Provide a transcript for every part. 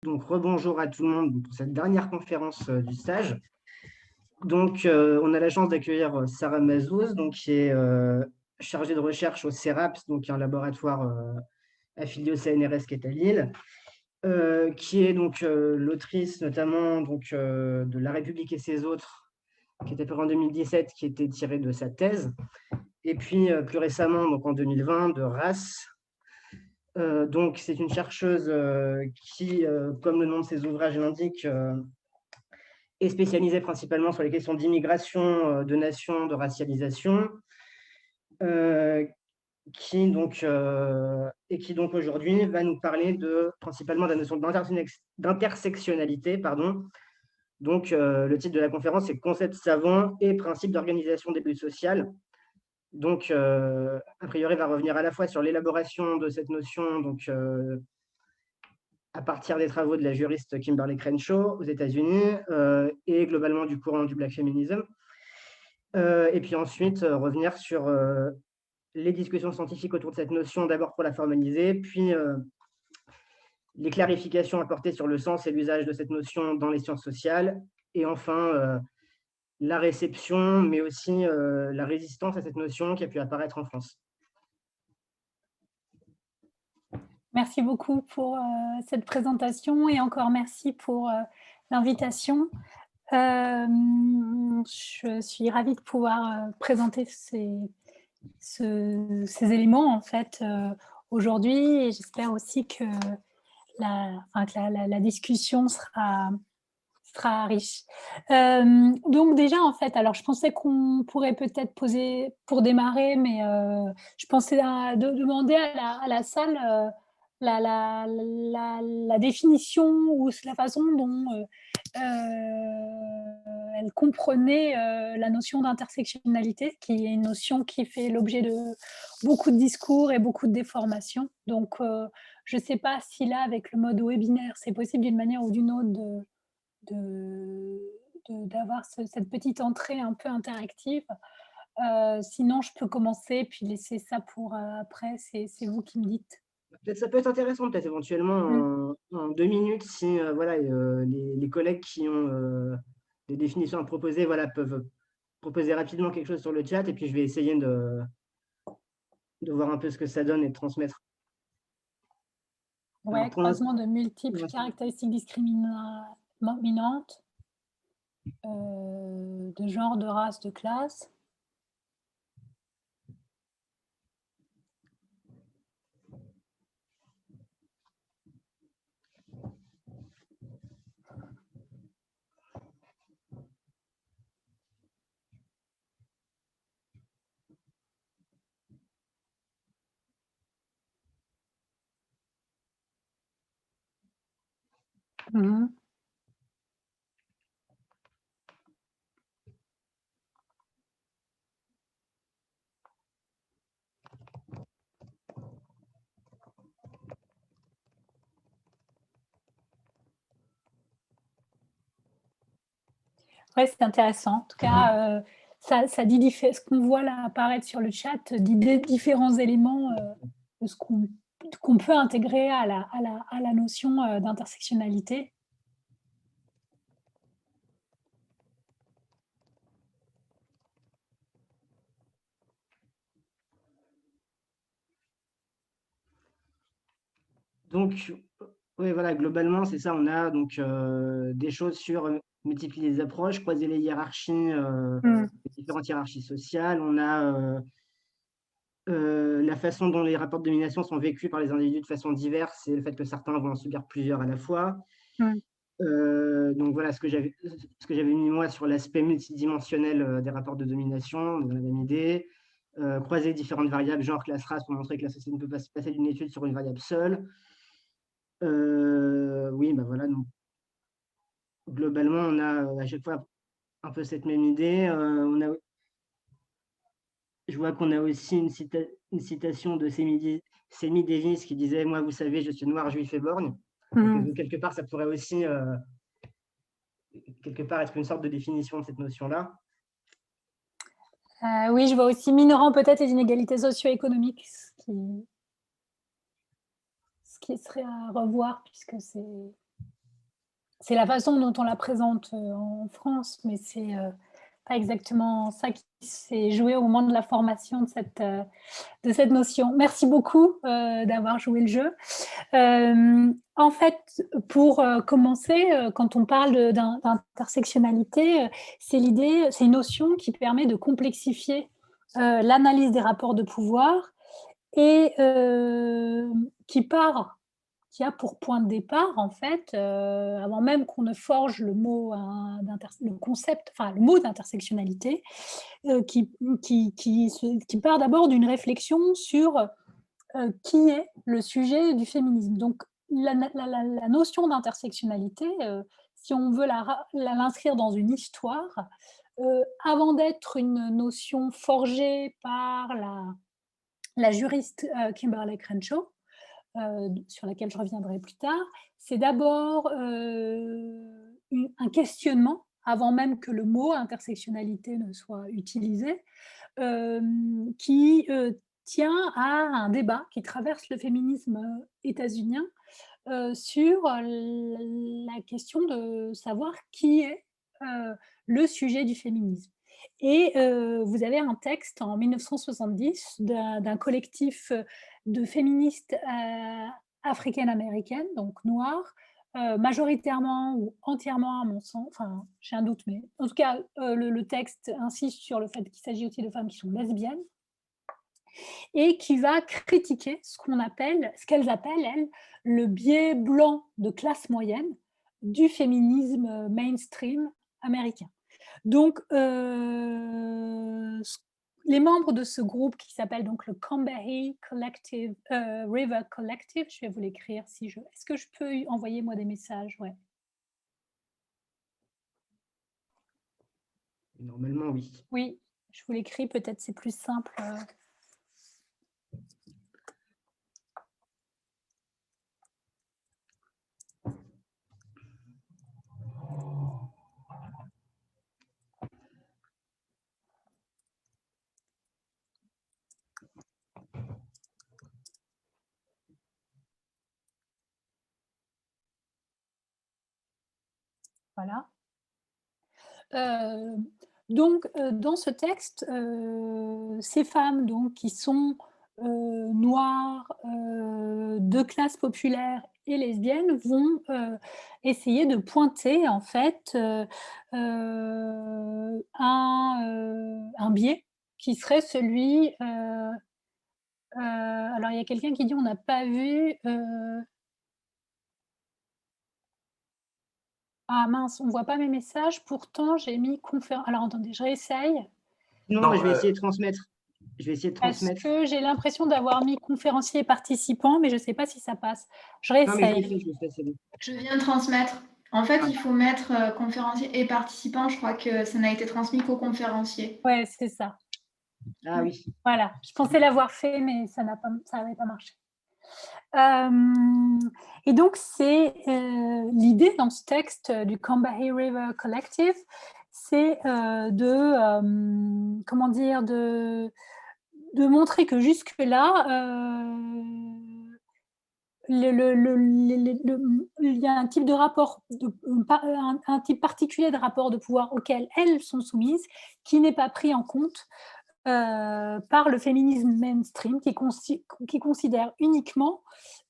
Donc, rebonjour à tout le monde pour cette dernière conférence du stage. Donc, on a la chance d'accueillir Sarah Mazouz, donc, qui est chargée de recherche au CERAPS, donc un laboratoire affilié au CNRS qui est à Lille, qui est donc l'autrice notamment de La République et ses autres, qui était paru en 2017, qui était tirée de sa thèse, et puis plus récemment, donc en 2020, de Race. Donc, c'est une chercheuse qui, comme le nom de ses ouvrages l'indique, est spécialisée principalement sur les questions d'immigration, de nation, de racialisation, qui donc aujourd'hui va nous parler principalement de la notion d'intersectionnalité, pardon. Donc, le titre de la conférence, c'est Concepts savants et principes d'organisation des luttes sociales. Donc, a priori, va revenir à la fois sur l'élaboration de cette notion, donc à partir des travaux de la juriste Kimberly Crenshaw aux États-Unis et globalement du courant du Black Feminism. Et puis ensuite, revenir sur les discussions scientifiques autour de cette notion, d'abord pour la formaliser, puis les clarifications apportées sur le sens et l'usage de cette notion dans les sciences sociales, et enfin la réception, mais aussi la résistance à cette notion qui a pu apparaître en France. Merci beaucoup pour cette présentation et encore merci pour l'invitation. Je suis ravie de pouvoir présenter ces éléments en fait aujourd'hui, et j'espère aussi que la discussion sera riche. Donc déjà en fait, alors je pensais qu'on pourrait peut-être poser pour démarrer, mais je pensais demander à la salle la définition ou la façon dont elle comprenait la notion d'intersectionnalité, qui est une notion qui fait l'objet de beaucoup de discours et beaucoup de déformations. Donc, je ne sais pas si là, avec le mode webinaire, c'est possible d'une manière ou d'une autre d'avoir cette petite entrée un peu interactive. Sinon, je peux commencer puis laisser ça pour après. C'est vous qui me dites. Peut-être ça peut être intéressant, peut-être éventuellement en 2 minutes, si voilà, les collègues qui ont des définitions à proposer, voilà, peuvent proposer rapidement quelque chose sur le chat, et puis je vais essayer de voir un peu ce que ça donne et de transmettre. Ouais, croisement de multiples caractéristiques discriminantes, de genre, de race, de classe. Mmh. Ouais, c'est intéressant. En tout cas, ça dit ce qu'on voit là apparaître sur le chat dit différents éléments de ce qu'on peut intégrer à la notion d'intersectionnalité. Donc, oui, voilà, globalement, c'est ça. On a donc des choses sur multiplier les approches, croiser les hiérarchies, les différentes hiérarchies sociales. On a la façon dont les rapports de domination sont vécus par les individus de façon diverse, et le fait que certains vont en subir plusieurs à la fois. Donc voilà ce que j'avais mis moi sur l'aspect multidimensionnel des rapports de domination, vous en avez une idée. Croiser différentes variables, genre classe, race, pour montrer que la société ne peut pas se passer d'une étude sur une variable seule. Oui, ben voilà, donc globalement, on a à chaque fois un peu cette même idée. Je vois qu'on a aussi une citation de Semi Davis qui disait « Moi, vous savez, je suis noir, juif et borgne ». Donc, quelque part, ça pourrait aussi quelque part être une sorte de définition de cette notion-là. Oui, je vois aussi minorant peut-être les inégalités socio-économiques, ce qui serait à revoir puisque c'est c'est la façon dont on la présente en France, mais c'est pas exactement ça qui s'est joué au moment de la formation de cette notion. Merci beaucoup d'avoir joué le jeu. En fait, pour commencer, quand on parle d'intersectionnalité, c'est une notion qui permet de complexifier l'analyse des rapports de pouvoir et qui a pour point de départ, en fait, avant même qu'on ne forge le mot, le concept, enfin le mot d'intersectionnalité, qui part d'abord d'une réflexion sur qui est le sujet du féminisme. Donc la notion d'intersectionnalité, si on veut l'inscrire dans une histoire, avant d'être une notion forgée par la juriste Kimberlé Crenshaw, sur laquelle je reviendrai plus tard, c'est d'abord un questionnement, avant même que le mot intersectionnalité ne soit utilisé, qui tient à un débat qui traverse le féminisme états-unien sur la question de savoir qui est le sujet du féminisme. Et vous avez un texte en 1970 d'un collectif de féministes africaines-américaines, donc noires, majoritairement ou entièrement à mon sens, enfin j'ai un doute, mais en tout cas le texte insiste sur le fait qu'il s'agit aussi de femmes qui sont lesbiennes, et qui va critiquer ce qu'elles appellent, elles, le biais blanc de classe moyenne du féminisme mainstream américain. Donc, les membres de ce groupe qui s'appelle donc le Combahee Collective, River Collective, je vais vous l'écrire si je... Est-ce que je peux envoyer moi des messages? Ouais. Normalement, oui. Oui, je vous l'écris, peut-être c'est plus simple. Voilà. Donc, dans ce texte, ces femmes donc, qui sont noires, de classe populaire et lesbiennes vont essayer de pointer en fait un biais qui serait celui. Alors, il y a quelqu'un qui dit on n'a pas vu. Ah mince, on ne voit pas mes messages, pourtant j'ai mis conférence. Alors attendez, je réessaye. Non, Non, je vais essayer de transmettre. Je vais essayer de Parce transmettre. que j'ai l'impression d'avoir mis conférencier et participant, mais je ne sais pas si ça passe. Je Non, mais réessaye. je le fais, c'est bon. je viens de transmettre. En fait, Ah. il faut mettre conférencier et participant. Je crois que ça n'a été transmis qu'au conférencier. Ouais, c'est ça. Ah oui. Voilà. Je pensais l'avoir fait, mais ça n'avait pas marché. Et donc, c'est l'idée dans ce texte du Combahee River Collective, c'est comment dire, de montrer que jusque-là, il y a un type de rapport, un type particulier de rapport de pouvoir auquel elles sont soumises, qui n'est pas pris en compte par le féminisme mainstream, qui considère uniquement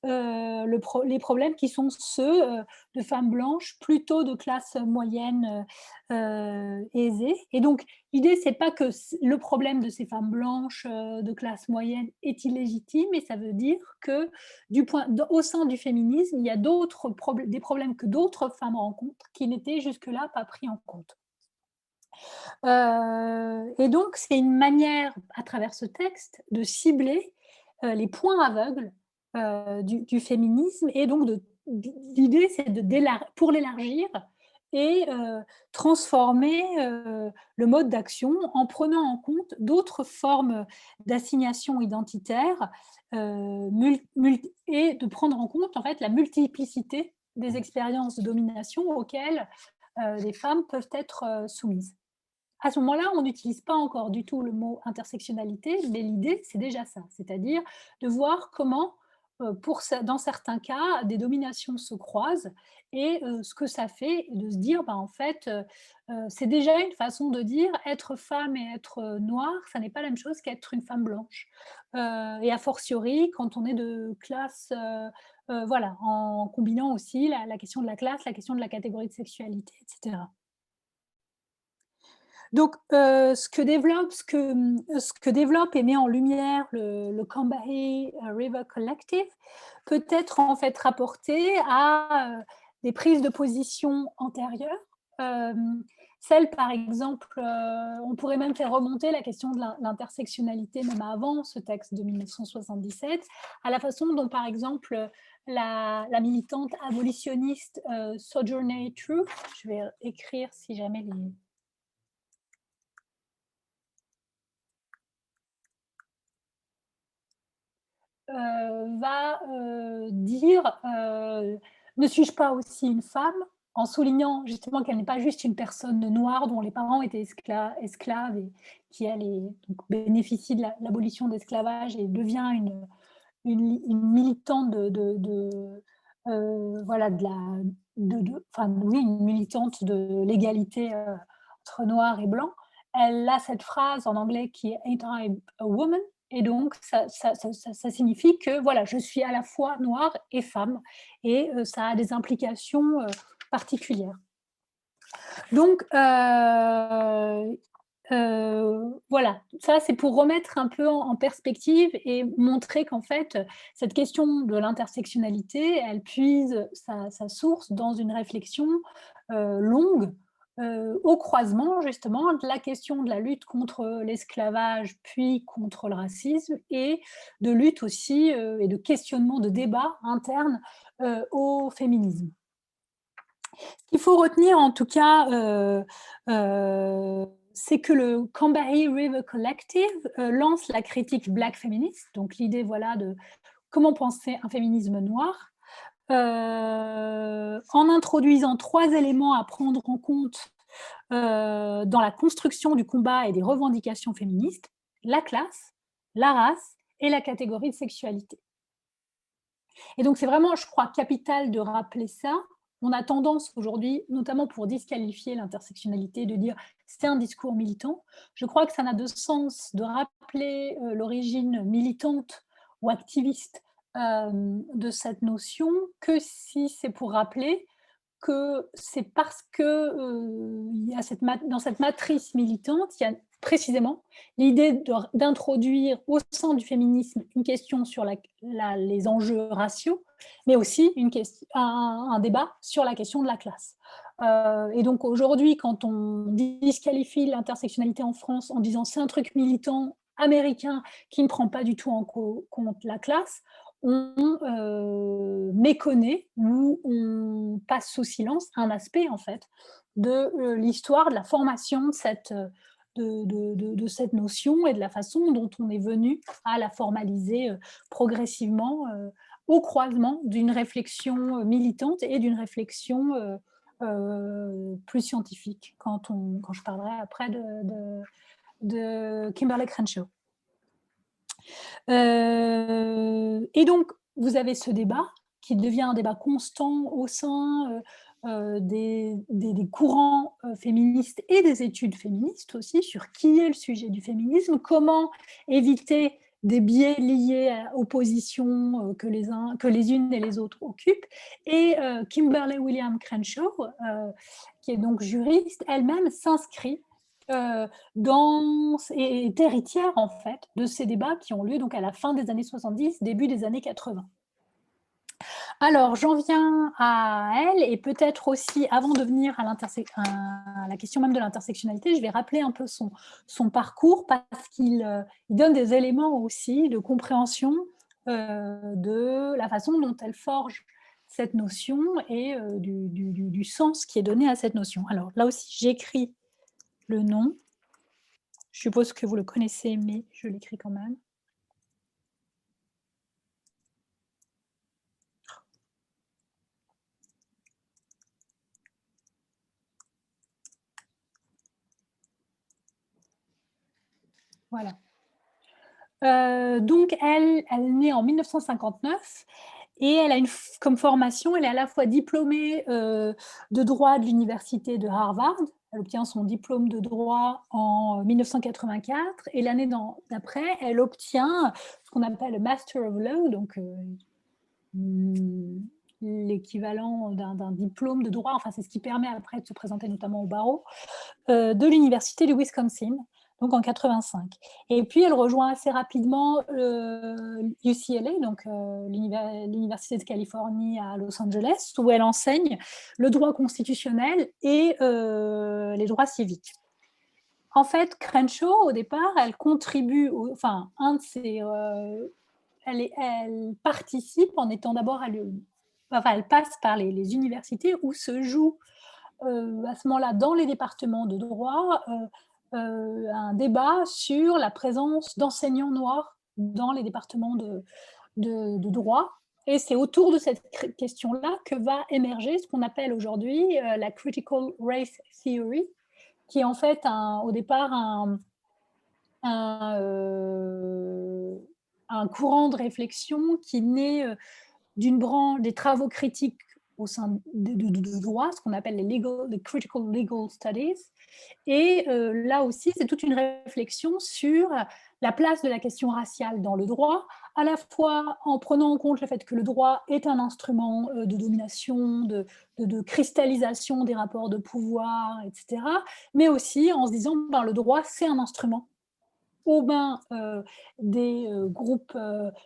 les problèmes qui sont ceux de femmes blanches, plutôt de classe moyenne aisée. Et donc, l'idée, c'est pas que le problème de ces femmes blanches de classe moyenne est illégitime, mais ça veut dire que au sein du féminisme, il y a des problèmes que d'autres femmes rencontrent qui n'étaient jusque-là pas pris en compte. Et donc, c'est une manière, à travers ce texte, de cibler les points aveugles du féminisme. Et donc, l'idée, c'est pour l'élargir et transformer le mode d'action en prenant en compte d'autres formes d'assignation identitaire et de prendre en compte en fait la multiplicité des expériences de domination auxquelles les femmes peuvent être soumises. À ce moment-là, on n'utilise pas encore du tout le mot intersectionnalité, mais l'idée, c'est déjà ça, c'est-à-dire de voir comment dans certains cas, des dominations se croisent et ce que ça fait, de se dire, en fait, c'est déjà une façon de dire être femme et être noire, ça n'est pas la même chose qu'être une femme blanche. Et a fortiori, quand on est de classe, voilà, en combinant aussi la question de la classe, la question de la catégorie de sexualité, etc. Donc, ce que développe et met en lumière le Combahee River Collective peut être en fait rapporté à des prises de position antérieures. Celle, par exemple, on pourrait même faire remonter la question de l'intersectionnalité, même avant ce texte de 1977, à la façon dont, par exemple, la militante abolitionniste Sojourner Truth, je vais écrire si jamais les va dire ne suis-je pas aussi une femme, en soulignant justement qu'elle n'est pas juste une personne noire dont les parents étaient esclaves et qui elle donc, bénéficie de l'abolition de l'esclavage et devient une militante voilà, enfin, oui, une militante de l'égalité entre noirs et blancs. Elle a cette phrase en anglais qui est Ain't I a woman? Et donc, ça signifie que voilà, je suis à la fois noire et femme, et ça a des implications particulières. Donc, voilà, ça c'est pour remettre un peu en perspective et montrer qu'en fait, cette question de l'intersectionnalité, elle puise sa source dans une réflexion longue, au croisement justement de la question de la lutte contre l'esclavage, puis contre le racisme, et de lutte aussi et de questionnement, de débat interne au féminisme. Ce qu'il faut retenir en tout cas, c'est que le Combahee River Collective lance la critique black féministe, donc l'idée voilà, de comment penser un féminisme noir, en introduisant 3 éléments à prendre en compte dans la construction du combat et des revendications féministes: la classe, la race et la catégorie de sexualité. Et donc c'est vraiment, je crois, capital de rappeler ça. On a tendance aujourd'hui, notamment pour disqualifier l'intersectionnalité, de dire c'est un discours militant. Je crois que ça n'a de sens de rappeler l'origine militante ou activiste de cette notion que si c'est pour rappeler que c'est parce que il y a dans cette matrice militante, il y a précisément l'idée d'introduire au sein du féminisme une question sur les enjeux raciaux, mais aussi un débat sur la question de la classe. Et donc aujourd'hui, quand on disqualifie l'intersectionnalité en France en disant c'est un truc militant américain qui ne prend pas du tout en compte la classe, on méconnaît ou on passe sous silence un aspect en fait de l'histoire, de la formation de cette notion et de la façon dont on est venu à la formaliser progressivement au croisement d'une réflexion militante et d'une réflexion plus scientifique, quand je parlerai après de Kimberlé Crenshaw. Et donc, vous avez ce débat qui devient un débat constant au sein des courants féministes et des études féministes aussi, sur qui est le sujet du féminisme, comment éviter des biais liés aux positions que les unes et les autres occupent. Et Kimberlé Williams Crenshaw, qui est donc juriste, elle-même s'inscrit et est héritière en fait de ces débats qui ont lieu donc à la fin des années 70, début des années 80. Alors, j'en viens à elle, et peut-être aussi, avant de venir à la question même de l'intersectionnalité, je vais rappeler un peu son parcours, parce qu'il donne des éléments aussi de compréhension de la façon dont elle forge cette notion et du sens qui est donné à cette notion. Alors là aussi, j'écris le nom. Je suppose que vous le connaissez, mais je l'écris quand même. Voilà. Donc, elle est née en 1959 et elle a comme formation, elle est à la fois diplômée de droit de l'université de Harvard. Elle obtient son diplôme de droit en 1984 et l'année d'après, elle obtient ce qu'on appelle le Master of Law, donc l'équivalent d'un diplôme de droit. Enfin, c'est ce qui permet après de se présenter notamment au barreau de l'université du Wisconsin, donc en 85. Et puis, elle rejoint assez rapidement UCLA, donc l'Université de Californie à Los Angeles, où elle enseigne le droit constitutionnel et les droits civiques. En fait, Crenshaw, au départ, elle contribue, enfin, elle participe en étant d'abord, enfin, elle passe par les universités où se joue à ce moment-là, dans les départements de droit, un débat sur la présence d'enseignants noirs dans les départements de droit. Et c'est autour de cette question-là que va émerger ce qu'on appelle aujourd'hui la Critical Race Theory, qui est en fait au départ un courant de réflexion qui naît d'une branche des travaux critiques au sein de droit, ce qu'on appelle les critical legal studies. Et là aussi, c'est toute une réflexion sur la place de la question raciale dans le droit, à la fois en prenant en compte le fait que le droit est un instrument de domination, de cristallisation des rapports de pouvoir, etc., mais aussi en se disant que le droit, c'est un instrument aux mains des groupes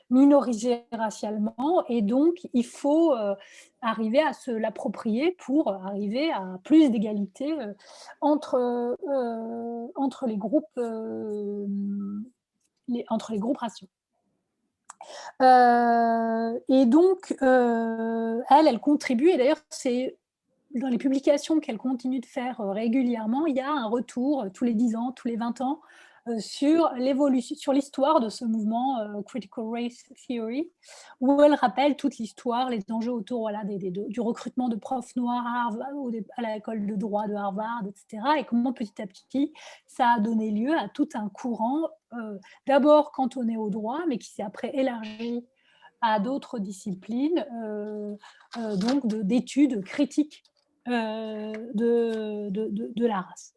minorisés racialement, et donc il faut arriver à se l'approprier pour arriver à plus d'égalité entre les groupes raciaux. Et donc elle contribue, et d'ailleurs c'est dans les publications qu'elle continue de faire régulièrement, il y a un retour tous les 10 ans, tous les 20 ans, sur l'évolution, sur l'histoire de ce mouvement Critical Race Theory, où elle rappelle toute l'histoire, les enjeux autour, voilà, du recrutement de profs noirs à l'école de droit de Harvard, etc., et comment petit à petit ça a donné lieu à tout un courant, d'abord cantonné au droit, mais qui s'est après élargi à d'autres disciplines, donc d'études critiques de la race.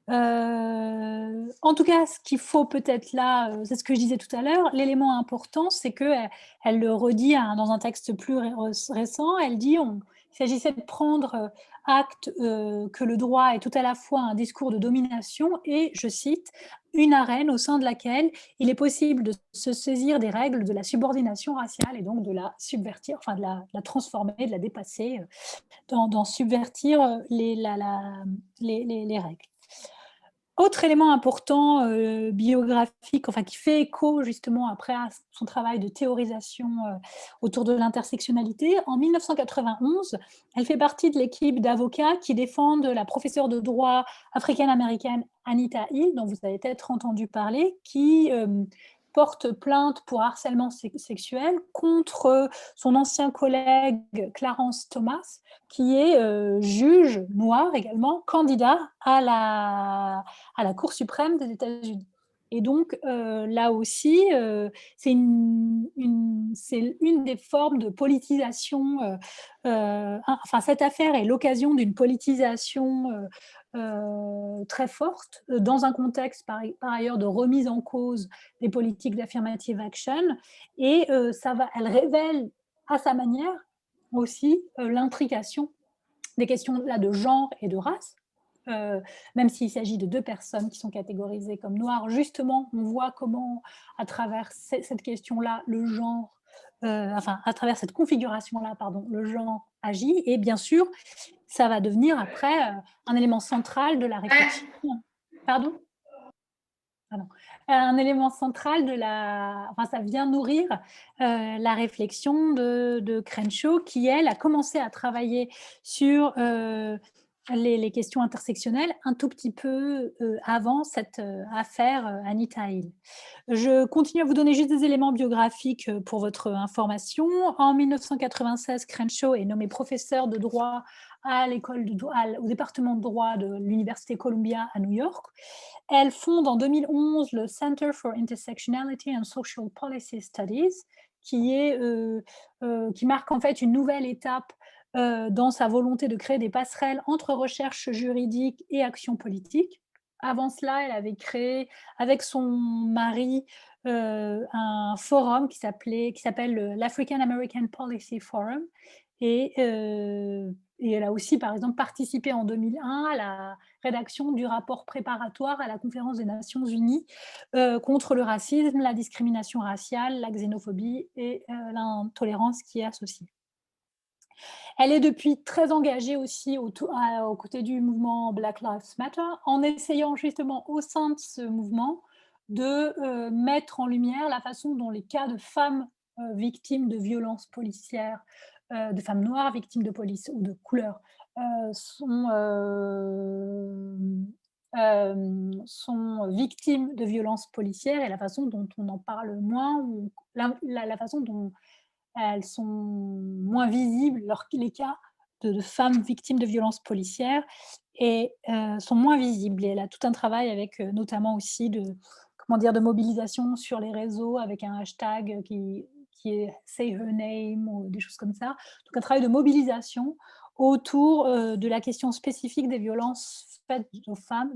En tout cas, ce qu'il faut peut-être là, c'est ce que je disais tout à l'heure, l'élément important, c'est qu'elle le redit dans un texte plus récent, elle dit il s'agissait de prendre acte que le droit est tout à la fois un discours de domination et, je cite, une arène au sein de laquelle il est possible de se saisir des règles de la subordination raciale et donc de la subvertir, enfin de la transformer, de la dépasser, d'en subvertir les règles. Autre élément important biographique, enfin qui fait écho justement après à son travail de théorisation autour de l'intersectionnalité, en 1991, elle fait partie de l'équipe d'avocats qui défendent la professeure de droit africaine-américaine Anita Hill, dont vous avez peut-être entendu parler, qui porte plainte pour harcèlement sexuel contre son ancien collègue Clarence Thomas, qui est juge noir également, candidat à la Cour suprême des États-Unis. Et donc, là aussi, c'est une des formes de politisation. Enfin, cette affaire est l'occasion d'une politisation très forte, dans un contexte par ailleurs de remise en cause des politiques d'affirmative action. Et elle révèle à sa manière aussi l'intrication des questions là, de genre et de race. Même s'il s'agit de deux personnes qui sont catégorisées comme noires, justement, on voit comment, à travers cette question-là, le genre, à travers cette configuration-là, pardon, le genre agit. Et bien sûr, ça va devenir après un élément central de la réflexion. Pardon ? Un élément central ça vient nourrir la réflexion de Crenshaw, qui, elle, a commencé à travailler sur les questions intersectionnelles un tout petit peu avant cette affaire Anita Hill. Je continue à vous donner juste des éléments biographiques pour votre information. En 1996, Crenshaw est nommé professeur de droit au département de droit de l'Université Columbia à New York. Elle fonde en 2011 le Center for Intersectionality and Social Policy Studies, qui marque en fait une nouvelle étape dans sa volonté de créer des passerelles entre recherche juridique et action politique. Avant cela, elle avait créé avec son mari un forum qui s'appelle l'African American Policy Forum, et elle a aussi, par exemple, participé en 2001 à la rédaction du rapport préparatoire à la conférence des Nations Unies contre le racisme, la discrimination raciale, la xénophobie et l'intolérance qui est associée. Elle est depuis très engagée aussi aux côtés du mouvement Black Lives Matter, en essayant justement au sein de ce mouvement de mettre en lumière la façon dont les cas de femmes victimes de violences policières, de femmes noires victimes de police ou de couleur, sont victimes de violences policières, et la façon dont on en parle moins, ou la façon dont elles sont moins visibles, les cas de femmes victimes de violences policières et sont moins visibles. Et elle a tout un travail avec, notamment aussi de mobilisation sur les réseaux avec un hashtag qui est Say Her Name ou des choses comme ça. Donc un travail de mobilisation autour de la question spécifique des violences faites aux femmes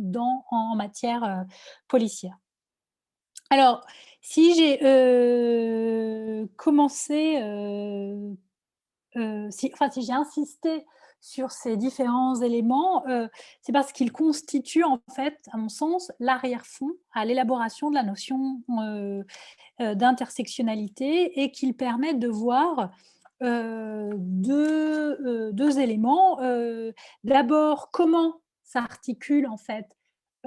en matière policière. Alors, si j'ai si j'ai insisté sur ces différents éléments, c'est parce qu'ils constituent en fait, à mon sens, l'arrière-fond à l'élaboration de la notion d'intersectionnalité, et qu'ils permettent de voir 2 éléments. D'abord, comment s'articule en fait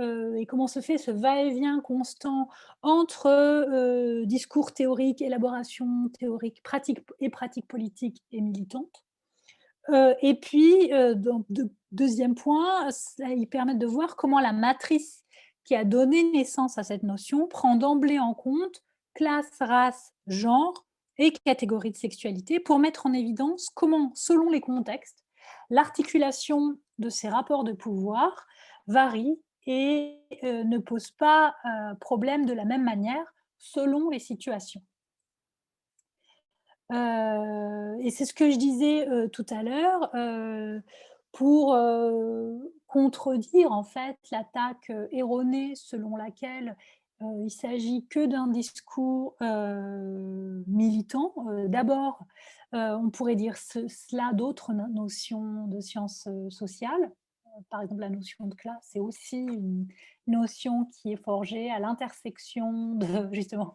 et comment se fait ce va-et-vient constant entre discours théorique, élaboration théorique, pratique politique et militante. Et puis, deuxième point, ils permettent de voir comment la matrice qui a donné naissance à cette notion prend d'emblée en compte classe, race, genre et catégorie de sexualité, pour mettre en évidence comment, selon les contextes, l'articulation de ces rapports de pouvoir varie et ne pose pas problème de la même manière selon les situations. Et c'est ce que je disais tout à l'heure, pour contredire en fait l'attaque erronée selon laquelle il s'agit que d'un discours militant. D'abord, on pourrait dire cela d'autres notions de sciences sociales. Par exemple, la notion de classe, c'est aussi une notion qui est forgée à l'intersection de justement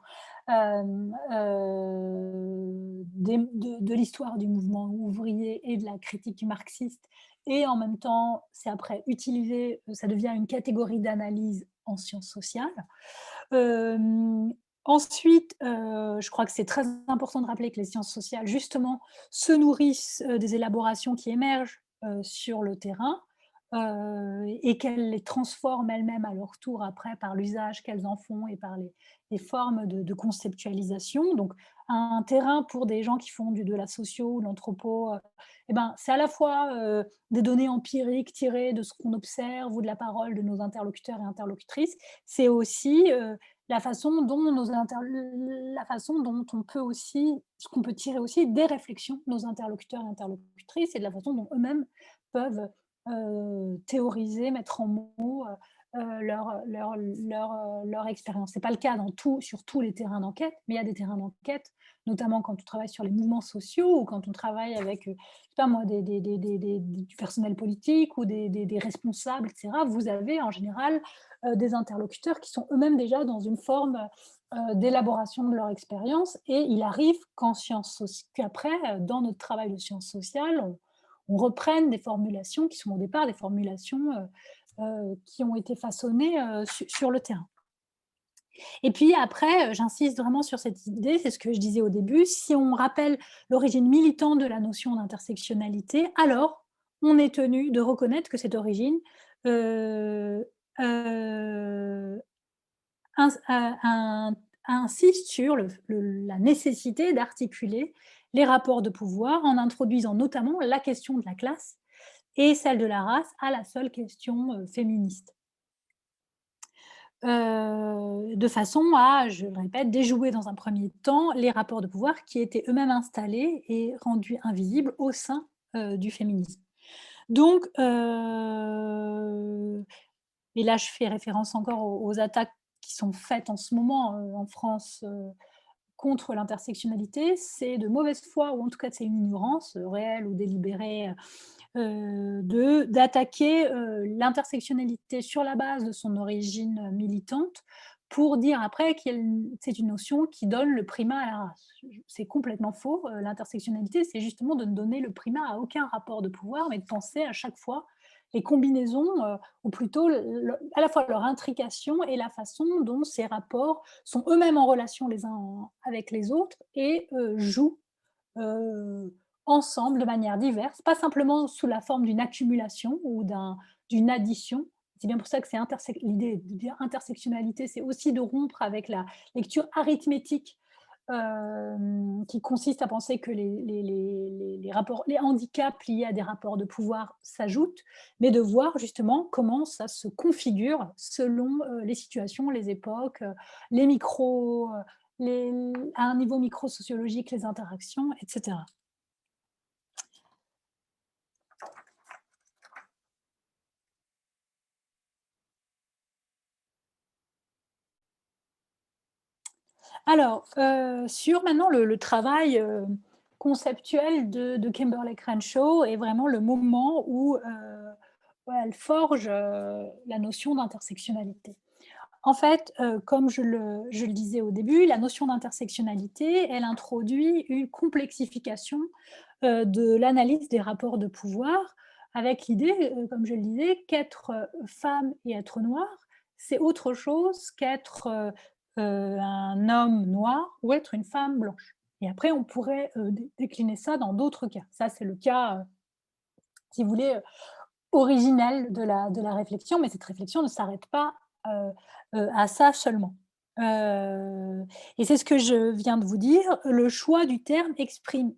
de l'histoire du mouvement ouvrier et de la critique marxiste, et en même temps, c'est après utilisé, ça devient une catégorie d'analyse en sciences sociales. Ensuite, je crois que c'est très important de rappeler que les sciences sociales, justement, se nourrissent des élaborations qui émergent sur le terrain, et qu'elles les transforment elles-mêmes à leur tour après par l'usage qu'elles en font et par les formes de conceptualisation. Donc un terrain pour des gens qui font de la socio ou de l'anthropo, c'est à la fois des données empiriques tirées de ce qu'on observe ou de la parole de nos interlocuteurs et interlocutrices. C'est aussi la façon dont on peut aussi, ce qu'on peut tirer aussi des réflexions de nos interlocuteurs et interlocutrices, et de la façon dont eux-mêmes peuvent théoriser, mettre en mots leur expérience. Ce n'est pas le cas sur tous les terrains d'enquête, mais il y a des terrains d'enquête, notamment quand on travaille sur les mouvements sociaux ou quand on travaille avec, je sais pas moi, du personnel politique ou des responsables, etc. Vous avez en général des interlocuteurs qui sont eux-mêmes déjà dans une forme d'élaboration de leur expérience, et il arrive qu'après, dans notre travail de sciences sociales, on reprenne des formulations qui sont au départ des formulations qui ont été façonnées sur le terrain. Et puis après, j'insiste vraiment sur cette idée, c'est ce que je disais au début, si on rappelle l'origine militante de la notion d'intersectionnalité, alors on est tenu de reconnaître que cette origine insiste sur la nécessité d'articuler les rapports de pouvoir en introduisant notamment la question de la classe et celle de la race à la seule question féministe. De façon à, je le répète, déjouer dans un premier temps les rapports de pouvoir qui étaient eux-mêmes installés et rendus invisibles au sein du féminisme. Donc, et là je fais référence encore aux attaques qui sont faites en ce moment en France contre l'intersectionnalité, c'est de mauvaise foi, ou en tout cas c'est une ignorance réelle ou délibérée, d'attaquer l'intersectionnalité sur la base de son origine militante, pour dire après que c'est une notion qui donne le primat à la race. C'est complètement faux. L'intersectionnalité, c'est justement de ne donner le primat à aucun rapport de pouvoir, mais de penser à chaque fois les combinaisons, ou plutôt à la fois leur intrication et la façon dont ces rapports sont eux-mêmes en relation les uns avec les autres et jouent heu, ensemble de manière diverse, pas simplement sous la forme d'une accumulation ou d'une addition. C'est bien pour ça que c'est l'idée d'intersectionnalité, c'est aussi de rompre avec la lecture arithmétique, qui consiste à penser que les handicaps liés à des rapports de pouvoir s'ajoutent, mais de voir justement comment ça se configure selon, les situations, les époques, les micros, à un niveau micro-sociologique, les interactions, etc. Alors, sur maintenant le travail conceptuel de Kimberlé Crenshaw est vraiment le moment où ouais, elle forge la notion d'intersectionnalité. En fait, comme je le disais au début, la notion d'intersectionnalité, elle introduit une complexification de l'analyse des rapports de pouvoir, avec l'idée, comme je le disais, qu'être femme et être noir, c'est autre chose qu'être un homme noir ou être une femme blanche. Et après, on pourrait décliner ça dans d'autres cas. Ça, c'est le cas, si vous voulez, originel de la réflexion, mais cette réflexion ne s'arrête pas à ça seulement. Et c'est ce que je viens de vous dire, le choix du terme exprime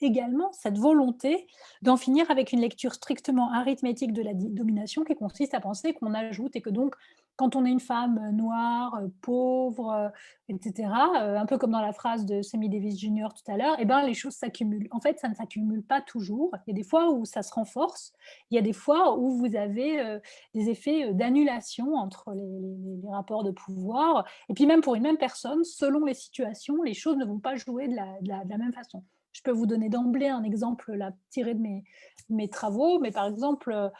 également cette volonté d'en finir avec une lecture strictement arithmétique de la domination qui consiste à penser qu'on ajoute et que donc quand on est une femme noire, pauvre, etc., un peu comme dans la phrase de Sammy Davis Jr. tout à l'heure, eh ben, les choses s'accumulent. En fait, ça ne s'accumule pas toujours. Il y a des fois où ça se renforce, il y a des fois où vous avez des effets d'annulation entre les rapports de pouvoir. Et puis même pour une même personne, selon les situations, les choses ne vont pas jouer de la même façon. Je peux vous donner d'emblée un exemple là, tiré de mes travaux, mais par exemple,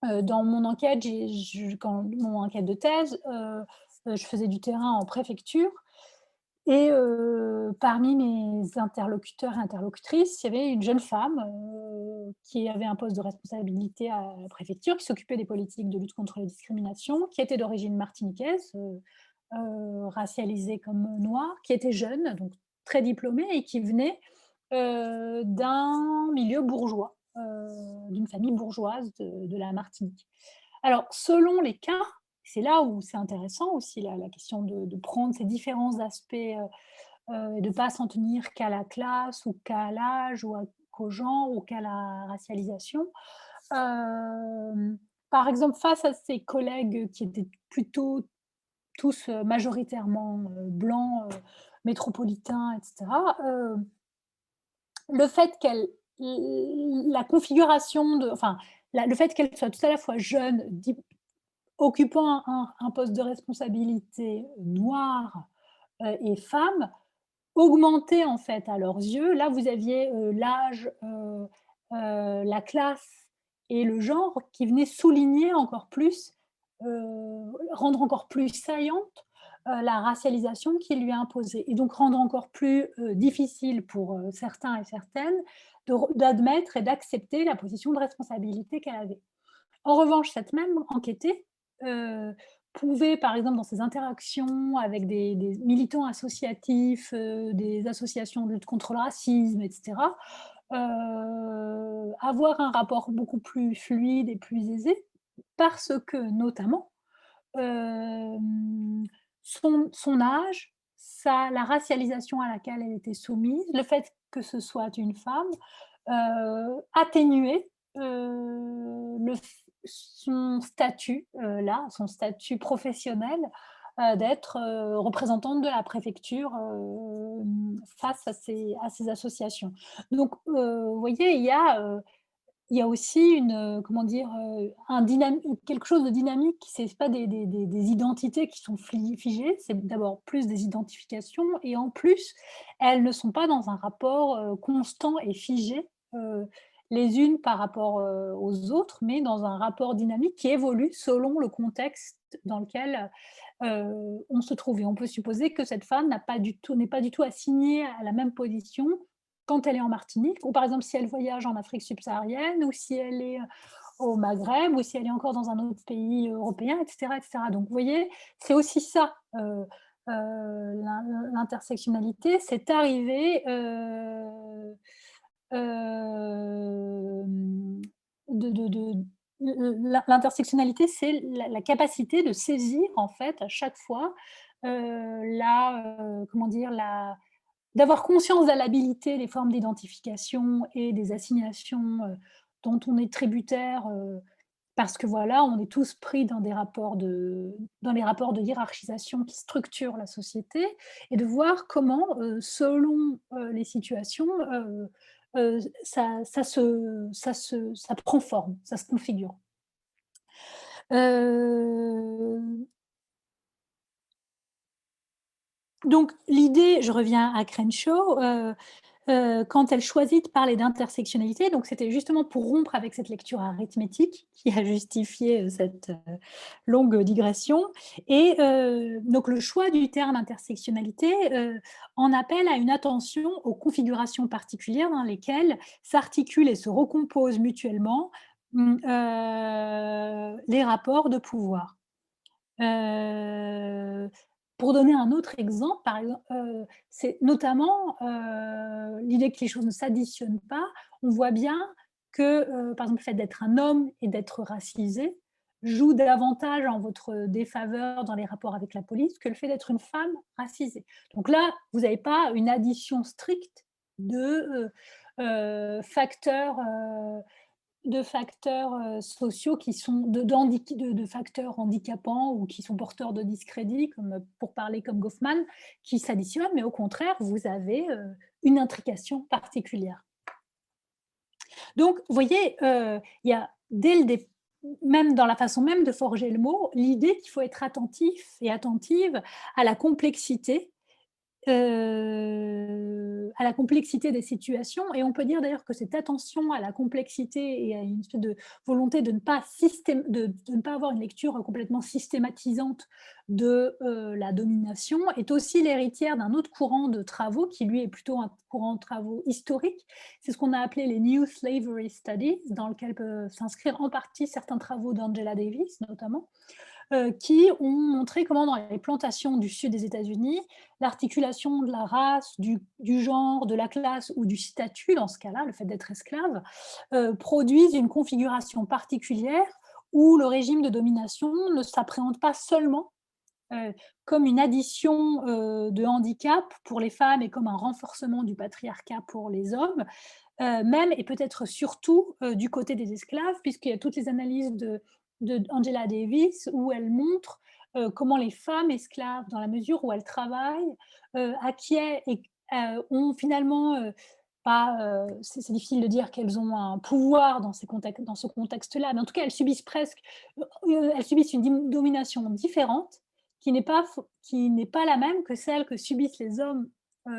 dans mon enquête, quand mon enquête de thèse, je faisais du terrain en préfecture et parmi mes interlocuteurs et interlocutrices, il y avait une jeune femme, qui avait un poste de responsabilité à la préfecture, qui s'occupait des politiques de lutte contre les discriminations, qui était d'origine martiniquaise, racialisée comme noire, qui était jeune, donc très diplômée et qui venait, d'un milieu bourgeois, d'une famille bourgeoise de la Martinique. Alors selon les cas, c'est là où c'est intéressant aussi la question de prendre ces différents aspects, et de ne pas s'en tenir qu'à la classe ou qu'à l'âge ou qu'au genre ou qu'à la racialisation. Par exemple, face à ses collègues qui étaient plutôt tous majoritairement blancs, métropolitains, etc., le fait qu'elle la configuration enfin, le fait qu'elle soit tout à la fois jeune, occupant un poste de responsabilité noir et femme, augmentait en fait à leurs yeux. Là, vous aviez l'âge, la classe et le genre qui venaient souligner encore plus, rendre encore plus saillante la racialisation qui lui est imposée et donc rendre encore plus difficile pour certains et certaines d'admettre et d'accepter la position de responsabilité qu'elle avait. En revanche, cette même enquêtée, pouvait, par exemple, dans ses interactions avec des militants associatifs, des associations de lutte contre le racisme et cetera, avoir un rapport beaucoup plus fluide et plus aisé parce que, notamment, hem, son âge, la racialisation à laquelle elle était soumise, le fait que ce soit une femme, atténuer son statut, son statut professionnel, d'être représentante de la préfecture face à ces associations. Donc, vous voyez, il y a aussi comment dire, quelque chose de dynamique. C'est pas des identités qui sont figées, c'est d'abord plus des identifications et en plus, elles ne sont pas dans un rapport, constant et figé, les unes par rapport, aux autres, mais dans un rapport dynamique qui évolue selon le contexte dans lequel, on se trouve et on peut supposer que cette femme n'est pas du tout assignée à la même position quand elle est en Martinique ou par exemple si elle voyage en Afrique subsaharienne ou si elle est, au Maghreb ou si elle est encore dans un autre pays européen et cetera et cetera. Donc vous voyez, c'est aussi ça, l'intersectionnalité, c'est arriver, de l'intersectionnalité, c'est la capacité de saisir en fait à chaque fois, comment dire? D'avoir conscience de la labilité des formes d'identification et des assignations, dont on est tributaire, parce que voilà, on est tous pris dans les rapports de hiérarchisation qui structurent la société et de voir comment, selon, les situations, ça prend forme, ça se configure. Heu Donc l'idée, je reviens à Crenshaw, quand elle choisit de parler d'intersectionnalité, donc c'était justement pour rompre avec cette lecture arithmétique qui a justifié, cette, longue digression et donc le choix du terme intersectionnalité, en appelle à une attention aux configurations particulières dans lesquelles s'articulent et se recomposent mutuellement, les rapports de pouvoir. Heu, pour donner un autre exemple, c'est notamment, l'idée que les choses ne s'additionnent pas. On voit bien que, par exemple, le fait d'être un homme et d'être racisé joue davantage en votre défaveur dans les rapports avec la police que le fait d'être une femme racisée. Donc là, vous n'avez pas une addition stricte de, facteurs, sociaux qui sont de facteurs handicapants ou qui sont porteurs de discrédit, comme, pour parler comme Goffman, qui s'additionnent, mais au contraire, vous avez, une intrication particulière. Donc, vous voyez, il y a dès le dé même dans la façon même de forger le mot, l'idée qu'il faut être attentif et attentive à la complexité à la complexité des situations et on peut dire d'ailleurs que cette attention à la complexité et à une espèce de volonté de ne pas avoir une lecture complètement systématisante de, la domination est aussi l'héritière d'un autre courant de travaux qui lui est plutôt un courant de travaux historique. C'est ce qu'on a appelé les New Slavery Studies dans lequel peuvent s'inscrire en partie certains travaux d'Angela Davis notamment qui ont montré comment dans les plantations du sud des États-Unis, l'articulation de la race, du genre, de la classe ou du statut, dans ce cas-là, le fait d'être esclave, produisent une configuration particulière où le régime de domination ne s'appréhende pas seulement comme une addition de handicap pour les femmes et comme un renforcement du patriarcat pour les hommes, même et peut-être surtout du côté des esclaves, puisqu'il y a toutes les analyses de Angela Davis où elle montre comment les femmes esclaves, dans la mesure où elles travaillent, acquièrent et ont finalement pas, c'est difficile de dire qu'elles ont un pouvoir dans ce contexte-là, mais en tout cas, elles subissent une domination différente qui n'est pas la même que celle que subissent les hommes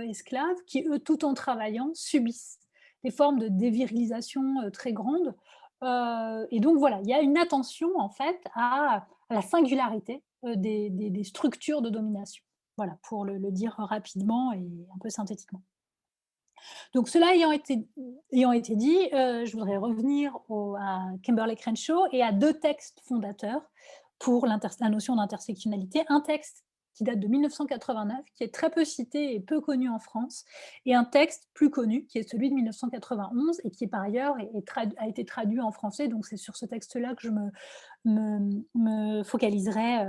esclaves, qui eux, tout en travaillant, subissent des formes de dévirilisation très grandes. Et donc voilà, il y a une attention en fait à la singularité des structures de domination. Voilà, pour le dire rapidement et un peu synthétiquement. Donc cela ayant été dit, je voudrais revenir à Kimberlé Crenshaw et à deux textes fondateurs pour la notion d'intersectionnalité. Un texte qui date de 1989, qui est très peu cité et peu connu en France, et un texte plus connu, qui est celui de 1991, et qui par ailleurs a été traduit en français, donc c'est sur ce texte-là que je me focaliserai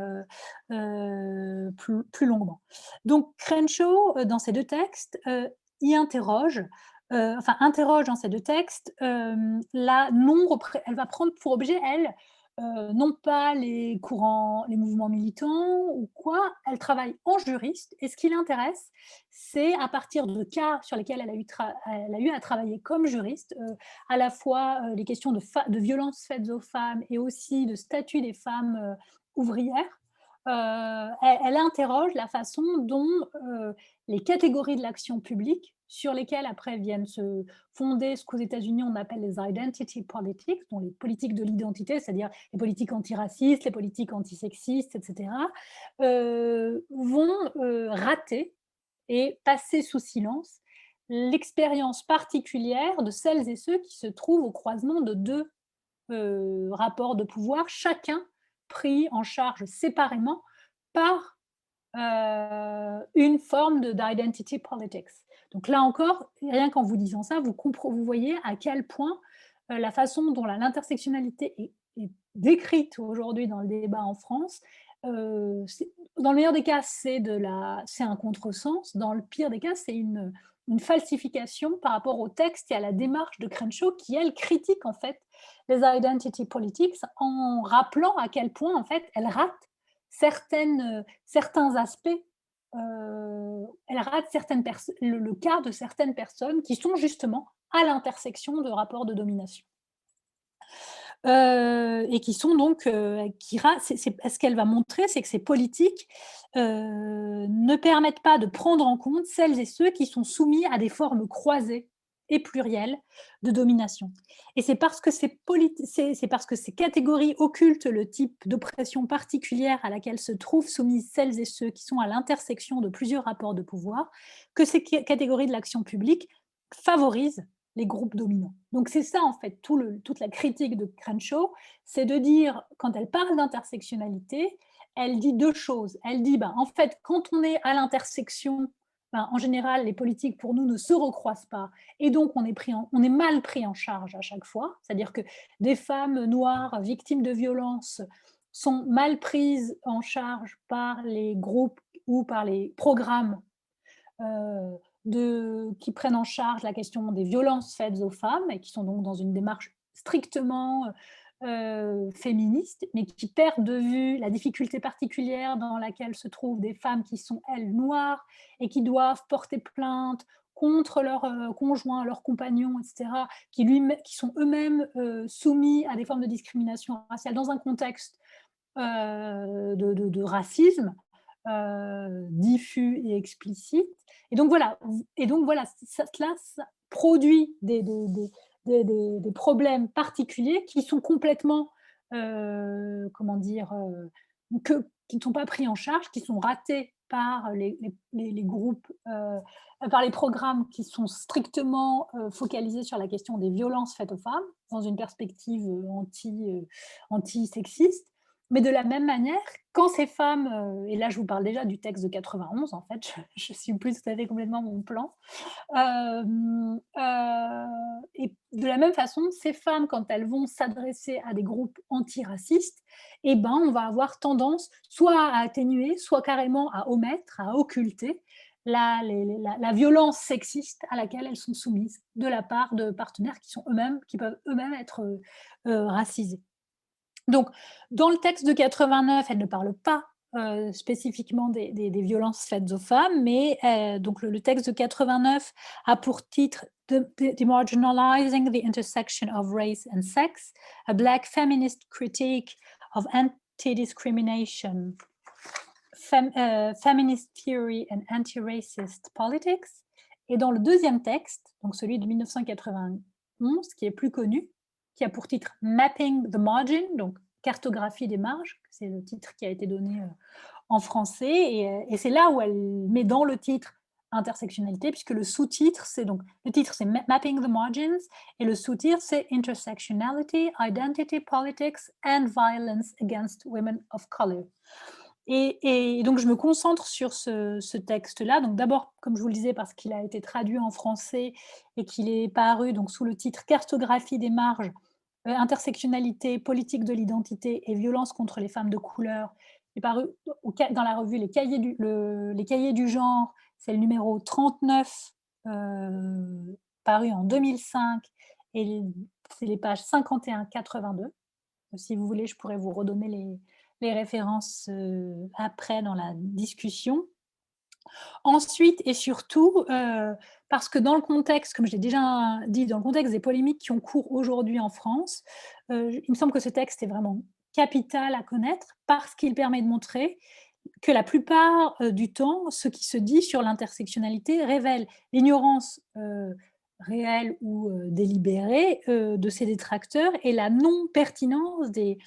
plus longuement. Donc Crenshaw, dans ces deux textes, y interroge interroge dans ces 2 textes, elle va prendre pour objet, elle, non pas les mouvements militants ou quoi, elle travaille en juriste et ce qui l'intéresse, c'est à partir de cas sur lesquels elle a eu à travailler comme juriste, à la fois, les questions de violences faites aux femmes et aussi de statut des femmes, ouvrières. Elle interroge la façon dont, les catégories de l'action publique sur lesquelles après viennent se fonder ce qu'aux États-Unis on appelle les identity politics, dont les politiques de l'identité, c'est-à-dire les politiques antiracistes, les politiques antisexistes, etc., vont rater et passer sous silence l'expérience particulière de celles et ceux qui se trouvent au croisement de 2 rapports de pouvoir, chacun pris en charge séparément par une forme d'identity politics. Donc là encore, rien qu'en vous disant ça, vous voyez à quel point la façon dont l'intersectionnalité est décrite aujourd'hui dans le débat en France, dans le meilleur des cas, c'est un contresens, dans le pire des cas, c'est une falsification par rapport au texte et à la démarche de Crenshaw qui, elle, critique en fait les identity politics en rappelant à quel point en fait elle rate certains aspects, elle rate le cas de certaines personnes qui sont justement à l'intersection de rapports de domination. Et qui sont donc, ce qu'elle va montrer, c'est que ces politiques ne permettent pas de prendre en compte celles et ceux qui sont soumis à des formes croisées et plurielles de domination. Et c'est parce que c'est parce que ces catégories occultent le type d'oppression particulière à laquelle se trouvent soumises celles et ceux qui sont à l'intersection de plusieurs rapports de pouvoir, que ces catégories de l'action publique favorisent les groupes dominants. Donc c'est ça en fait toute la critique de Crenshaw, c'est de dire, quand elle parle d'intersectionnalité, elle dit 2 choses. Elle dit, en fait, quand on est à l'intersection, en général, les politiques pour nous ne se recroisent pas et donc on est mal pris en charge à chaque fois. C'est-à-dire que des femmes noires victimes de violences sont mal prises en charge par les groupes ou par les programmes qui prennent en charge la question des violences faites aux femmes et qui sont donc dans une démarche strictement féministe, mais qui perdent de vue la difficulté particulière dans laquelle se trouvent des femmes qui sont, elles, noires et qui doivent porter plainte contre leurs conjoints, leurs compagnons, etc., qui sont eux-mêmes soumis à des formes de discrimination raciale dans un contexte de racisme diffus et explicite. Et donc voilà, cela ça produit des problèmes particuliers qui sont complètement, comment dire, qui ne sont pas pris en charge, qui sont ratés par les groupes, par les programmes qui sont strictement focalisés sur la question des violences faites aux femmes, dans une perspective anti-sexiste. Mais de la même manière, quand ces femmes, et là je vous parle déjà du texte de 91 en fait, je suis plus tout à fait complètement mon plan. Et de la même façon, ces femmes, quand elles vont s'adresser à des groupes antiracistes, on va avoir tendance soit à atténuer, soit carrément à omettre, à occulter la violence sexiste à laquelle elles sont soumises de la part de partenaires qui peuvent eux-mêmes être racisés. Donc, dans le texte de 89, elle ne parle pas spécifiquement des violences faites aux femmes, mais donc le texte de 89 a pour titre Demarginalizing the Intersection of Race and Sex, a Black Feminist Critique of Anti-Discrimination, Feminist Theory and Anti-Racist Politics. Et dans le deuxième texte, donc celui de 1991, qui est plus connu, qui a pour titre Mapping the Margin, donc cartographie des marges, c'est le titre qui a été donné en français, et c'est là où elle met dans le titre intersectionnalité, puisque le sous-titre, le titre c'est Mapping the Margins, et le sous-titre c'est Intersectionality, Identity Politics and Violence Against Women of Color. Et donc, je me concentre sur ce texte-là. Donc, d'abord, comme je vous le disais, parce qu'il a été traduit en français et qu'il est paru donc, sous le titre Cartographie des marges, intersectionnalité, politique de l'identité et violence contre les femmes de couleur. Il est paru dans la revue Les Cahiers du genre, c'est le numéro 39, paru en 2005, et c'est les pages 51-82. Si vous voulez, je pourrais vous redonner les références après dans la discussion. Ensuite et surtout, parce que dans le contexte, comme j'ai déjà dit, dans le contexte des polémiques qui ont cours aujourd'hui en France, il me semble que ce texte est vraiment capital à connaître parce qu'il permet de montrer que la plupart du temps, ce qui se dit sur l'intersectionnalité révèle l'ignorance réelle ou délibérée de ses détracteurs et la non-pertinence de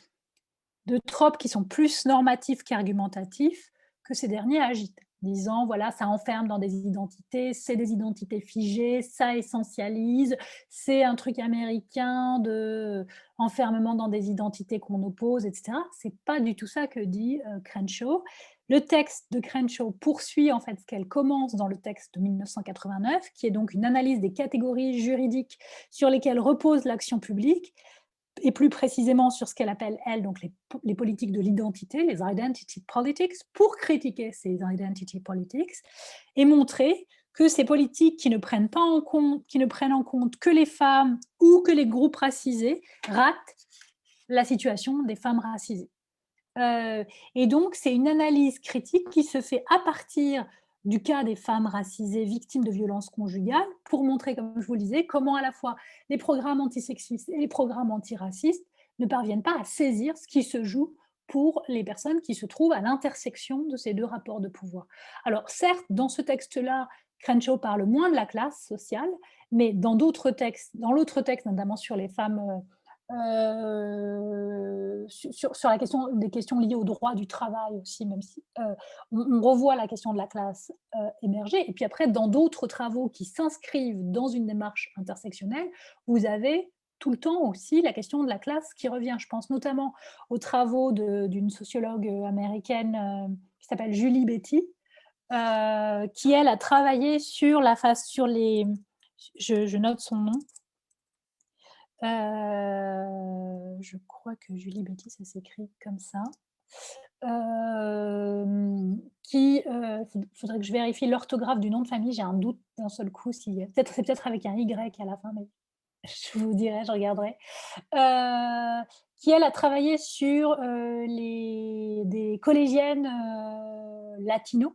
tropes qui sont plus normatifs qu'argumentatifs que ces derniers agitent, disant voilà, ça enferme dans des identités, c'est des identités figées, ça essentialise, c'est un truc américain de enfermement dans des identités qu'on oppose, etc. C'est pas du tout ça que dit Crenshaw. Le texte de Crenshaw poursuit en fait ce qu'elle commence dans le texte de 1989, qui est donc une analyse des catégories juridiques sur lesquelles repose l'action publique, et plus précisément sur ce qu'elle appelle, elle, donc les politiques de l'identité, les identity politics, pour critiquer ces identity politics et montrer que ces politiques qui ne prennent en compte que les femmes ou que les groupes racisés ratent la situation des femmes racisées. Et donc, c'est une analyse critique qui se fait à partir du cas des femmes racisées victimes de violences conjugales pour montrer, comme je vous le disais, comment à la fois les programmes antisexistes et les programmes antiracistes ne parviennent pas à saisir ce qui se joue pour les personnes qui se trouvent à l'intersection de ces deux rapports de pouvoir. Alors certes, dans ce texte-là, Crenshaw parle moins de la classe sociale, mais dans d'autres textes, dans l'autre texte, notamment sur les femmes sur la question des questions liées au droit du travail aussi, même si on revoit la question de la classe émerger. Et puis après, dans d'autres travaux qui s'inscrivent dans une démarche intersectionnelle, vous avez tout le temps aussi la question de la classe qui revient. Je pense notamment aux travaux d'une sociologue américaine qui s'appelle Julie Beatty, qui, elle, a travaillé sur les... Je note son nom. Je crois que Julie Beatty, ça s'écrit comme ça. Faudrait que je vérifie l'orthographe du nom de famille, j'ai un doute d'un seul coup, c'est peut-être avec un Y à la fin, mais je vous dirai, je regarderai. Qui elle a travaillé sur des collégiennes latinas,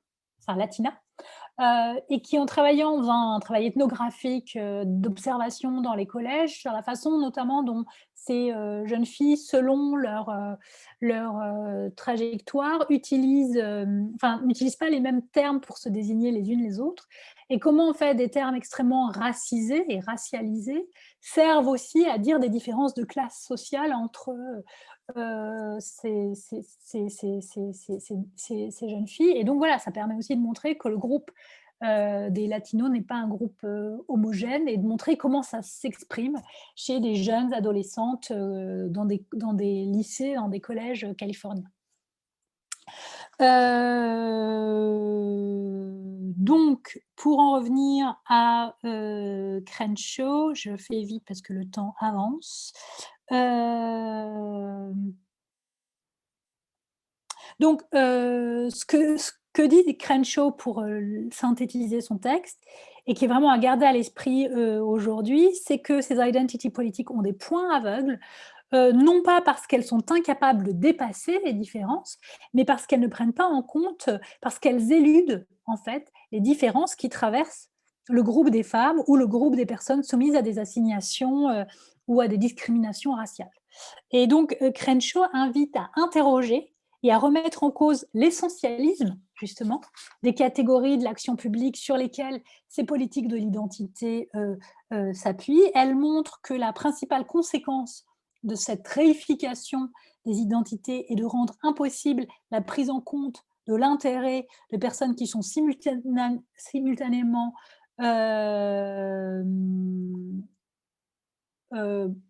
et qui ont travaillé en faisant un travail ethnographique d'observation dans les collèges sur la façon notamment dont ces jeunes filles, selon leur trajectoire, n'utilisent pas les mêmes termes pour se désigner les unes les autres, et comment en fait des termes extrêmement racisés et racialisés servent aussi à dire des différences de classe sociale entre ces jeunes filles. Et donc voilà, ça permet aussi de montrer que le groupe des latinos n'est pas un groupe homogène, et de montrer comment ça s'exprime chez des jeunes adolescentes dans des lycées, dans des collèges californiens. Donc, pour en revenir à Crenshaw, je fais vite parce que le temps avance. Donc, ce que dit Crenshaw pour synthétiser son texte, et qui est vraiment à garder à l'esprit aujourd'hui, c'est que ces identités politiques ont des points aveugles, non pas parce qu'elles sont incapables de dépasser les différences, mais parce qu'elles ne prennent pas en compte, parce qu'elles éludent en fait les différences qui traversent le groupe des femmes ou le groupe des personnes soumises à des assignations ou à des discriminations raciales. Et donc, Crenshaw invite à interroger et à remettre en cause l'essentialisme, justement, des catégories de l'action publique sur lesquelles ces politiques de l'identité s'appuient. Elle montre que la principale conséquence de cette réification des identités est de rendre impossible la prise en compte de l'intérêt de personnes qui sont simultanément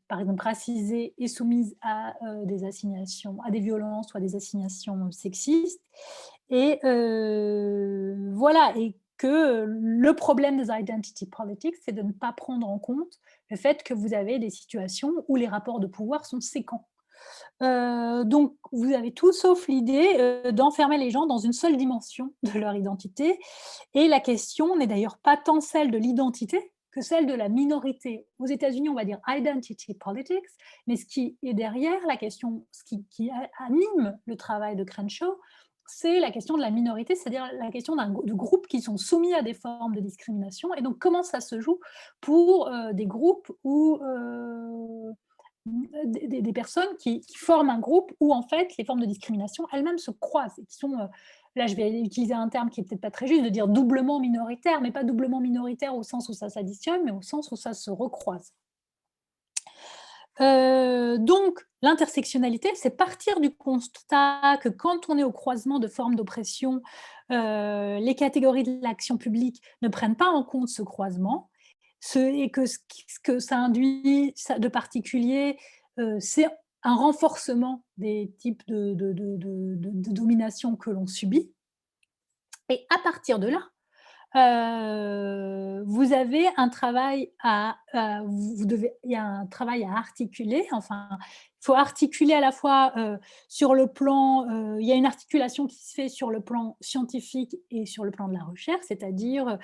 par exemple racisées et soumises à des assignations, à des violences ou à des assignations sexistes. Et voilà, et que le problème des identity politics, c'est de ne pas prendre en compte le fait que vous avez des situations où les rapports de pouvoir sont séquents. Donc, vous avez tout sauf l'idée d'enfermer les gens dans une seule dimension de leur identité. Et la question n'est d'ailleurs pas tant celle de l'identité que celle de la minorité. Aux États-Unis, on va dire identity politics, mais ce qui est derrière la question, ce qui anime le travail de Crenshaw, c'est la question de la minorité, c'est-à-dire la question de groupes qui sont soumis à des formes de discrimination. Et donc, comment ça se joue pour des groupes où des personnes qui forment un groupe où, en fait, les formes de discrimination elles-mêmes se croisent et qui sont, là, je vais utiliser un terme qui est peut-être pas très juste, de dire doublement minoritaire, mais pas doublement minoritaire au sens où ça s'additionne, mais au sens où ça se recroise. Donc, l'intersectionnalité, c'est partir du constat que quand on est au croisement de formes d'oppression, les catégories de l'action publique ne prennent pas en compte ce croisement, et que ce que ça induit de particulier, c'est un renforcement des types de domination que l'on subit. Et à partir de là, vous avez un travail il y a un travail à articuler, enfin, il faut articuler à la fois, sur le plan, il y a une articulation qui se fait sur le plan scientifique et sur le plan de la recherche, c'est-à-dire,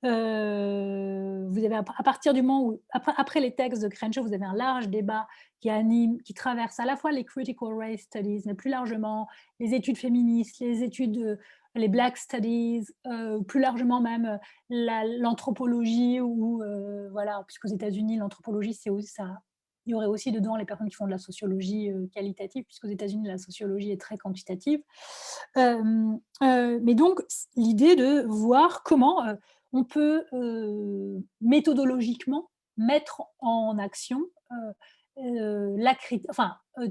vous avez à partir du moment où après les textes de Crenshaw, vous avez un large débat qui traverse à la fois les critical race studies, mais plus largement les études féministes, les études, les Black Studies, plus largement même l'anthropologie ou voilà, puisqu'aux États-Unis, l'anthropologie, c'est aussi ça. Il y aurait aussi dedans les personnes qui font de la sociologie qualitative, puisqu'aux États-Unis, la sociologie est très quantitative. Mais donc, l'idée de voir comment on peut méthodologiquement mettre en action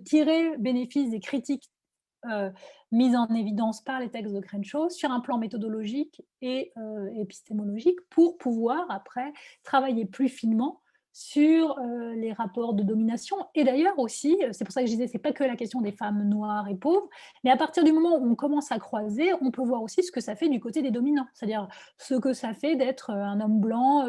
tirer bénéfice des critiques mise en évidence par les textes de Crenshaw sur un plan méthodologique et épistémologique pour pouvoir après travailler plus finement sur les rapports de domination. Et d'ailleurs aussi, c'est pour ça que je disais, c'est pas que la question des femmes noires et pauvres, mais à partir du moment où on commence à croiser, on peut voir aussi ce que ça fait du côté des dominants, c'est-à-dire ce que ça fait d'être un homme blanc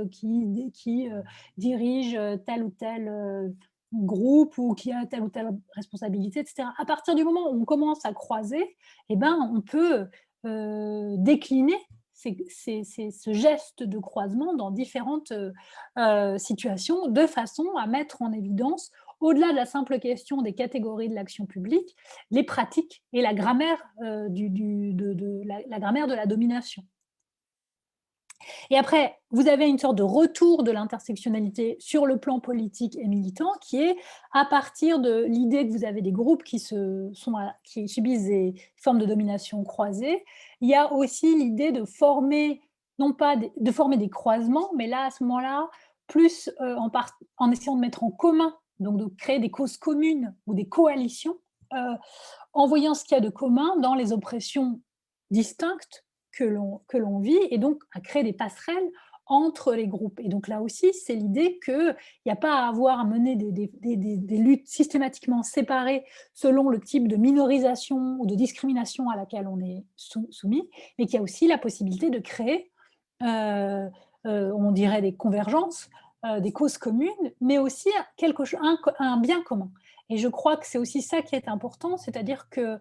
qui dirige tel ou tel groupe ou qui a telle ou telle responsabilité, etc. À partir du moment où on commence à croiser, eh ben, on peut décliner ce geste de croisement dans différentes situations, de façon à mettre en évidence, au-delà de la simple question des catégories de l'action publique, les pratiques et la grammaire, la grammaire de la domination. Et après, vous avez une sorte de retour de l'intersectionnalité sur le plan politique et militant qui est à partir de l'idée que vous avez des groupes qui subissent des formes de domination croisées. Il y a aussi l'idée de former, non pas de former des croisements, mais là, à ce moment-là, plus en essayant de mettre en commun, donc de créer des causes communes ou des coalitions, en voyant ce qu'il y a de commun dans les oppressions distinctes que l'on vit, et donc à créer des passerelles entre les groupes. Et donc là aussi, c'est l'idée qu'il n'y a pas à avoir à mener des luttes systématiquement séparées selon le type de minorisation ou de discrimination à laquelle on est soumis, mais qu'il y a aussi la possibilité de créer, on dirait des convergences, des causes communes, mais aussi un bien commun. Et je crois que c'est aussi ça qui est important, c'est-à-dire que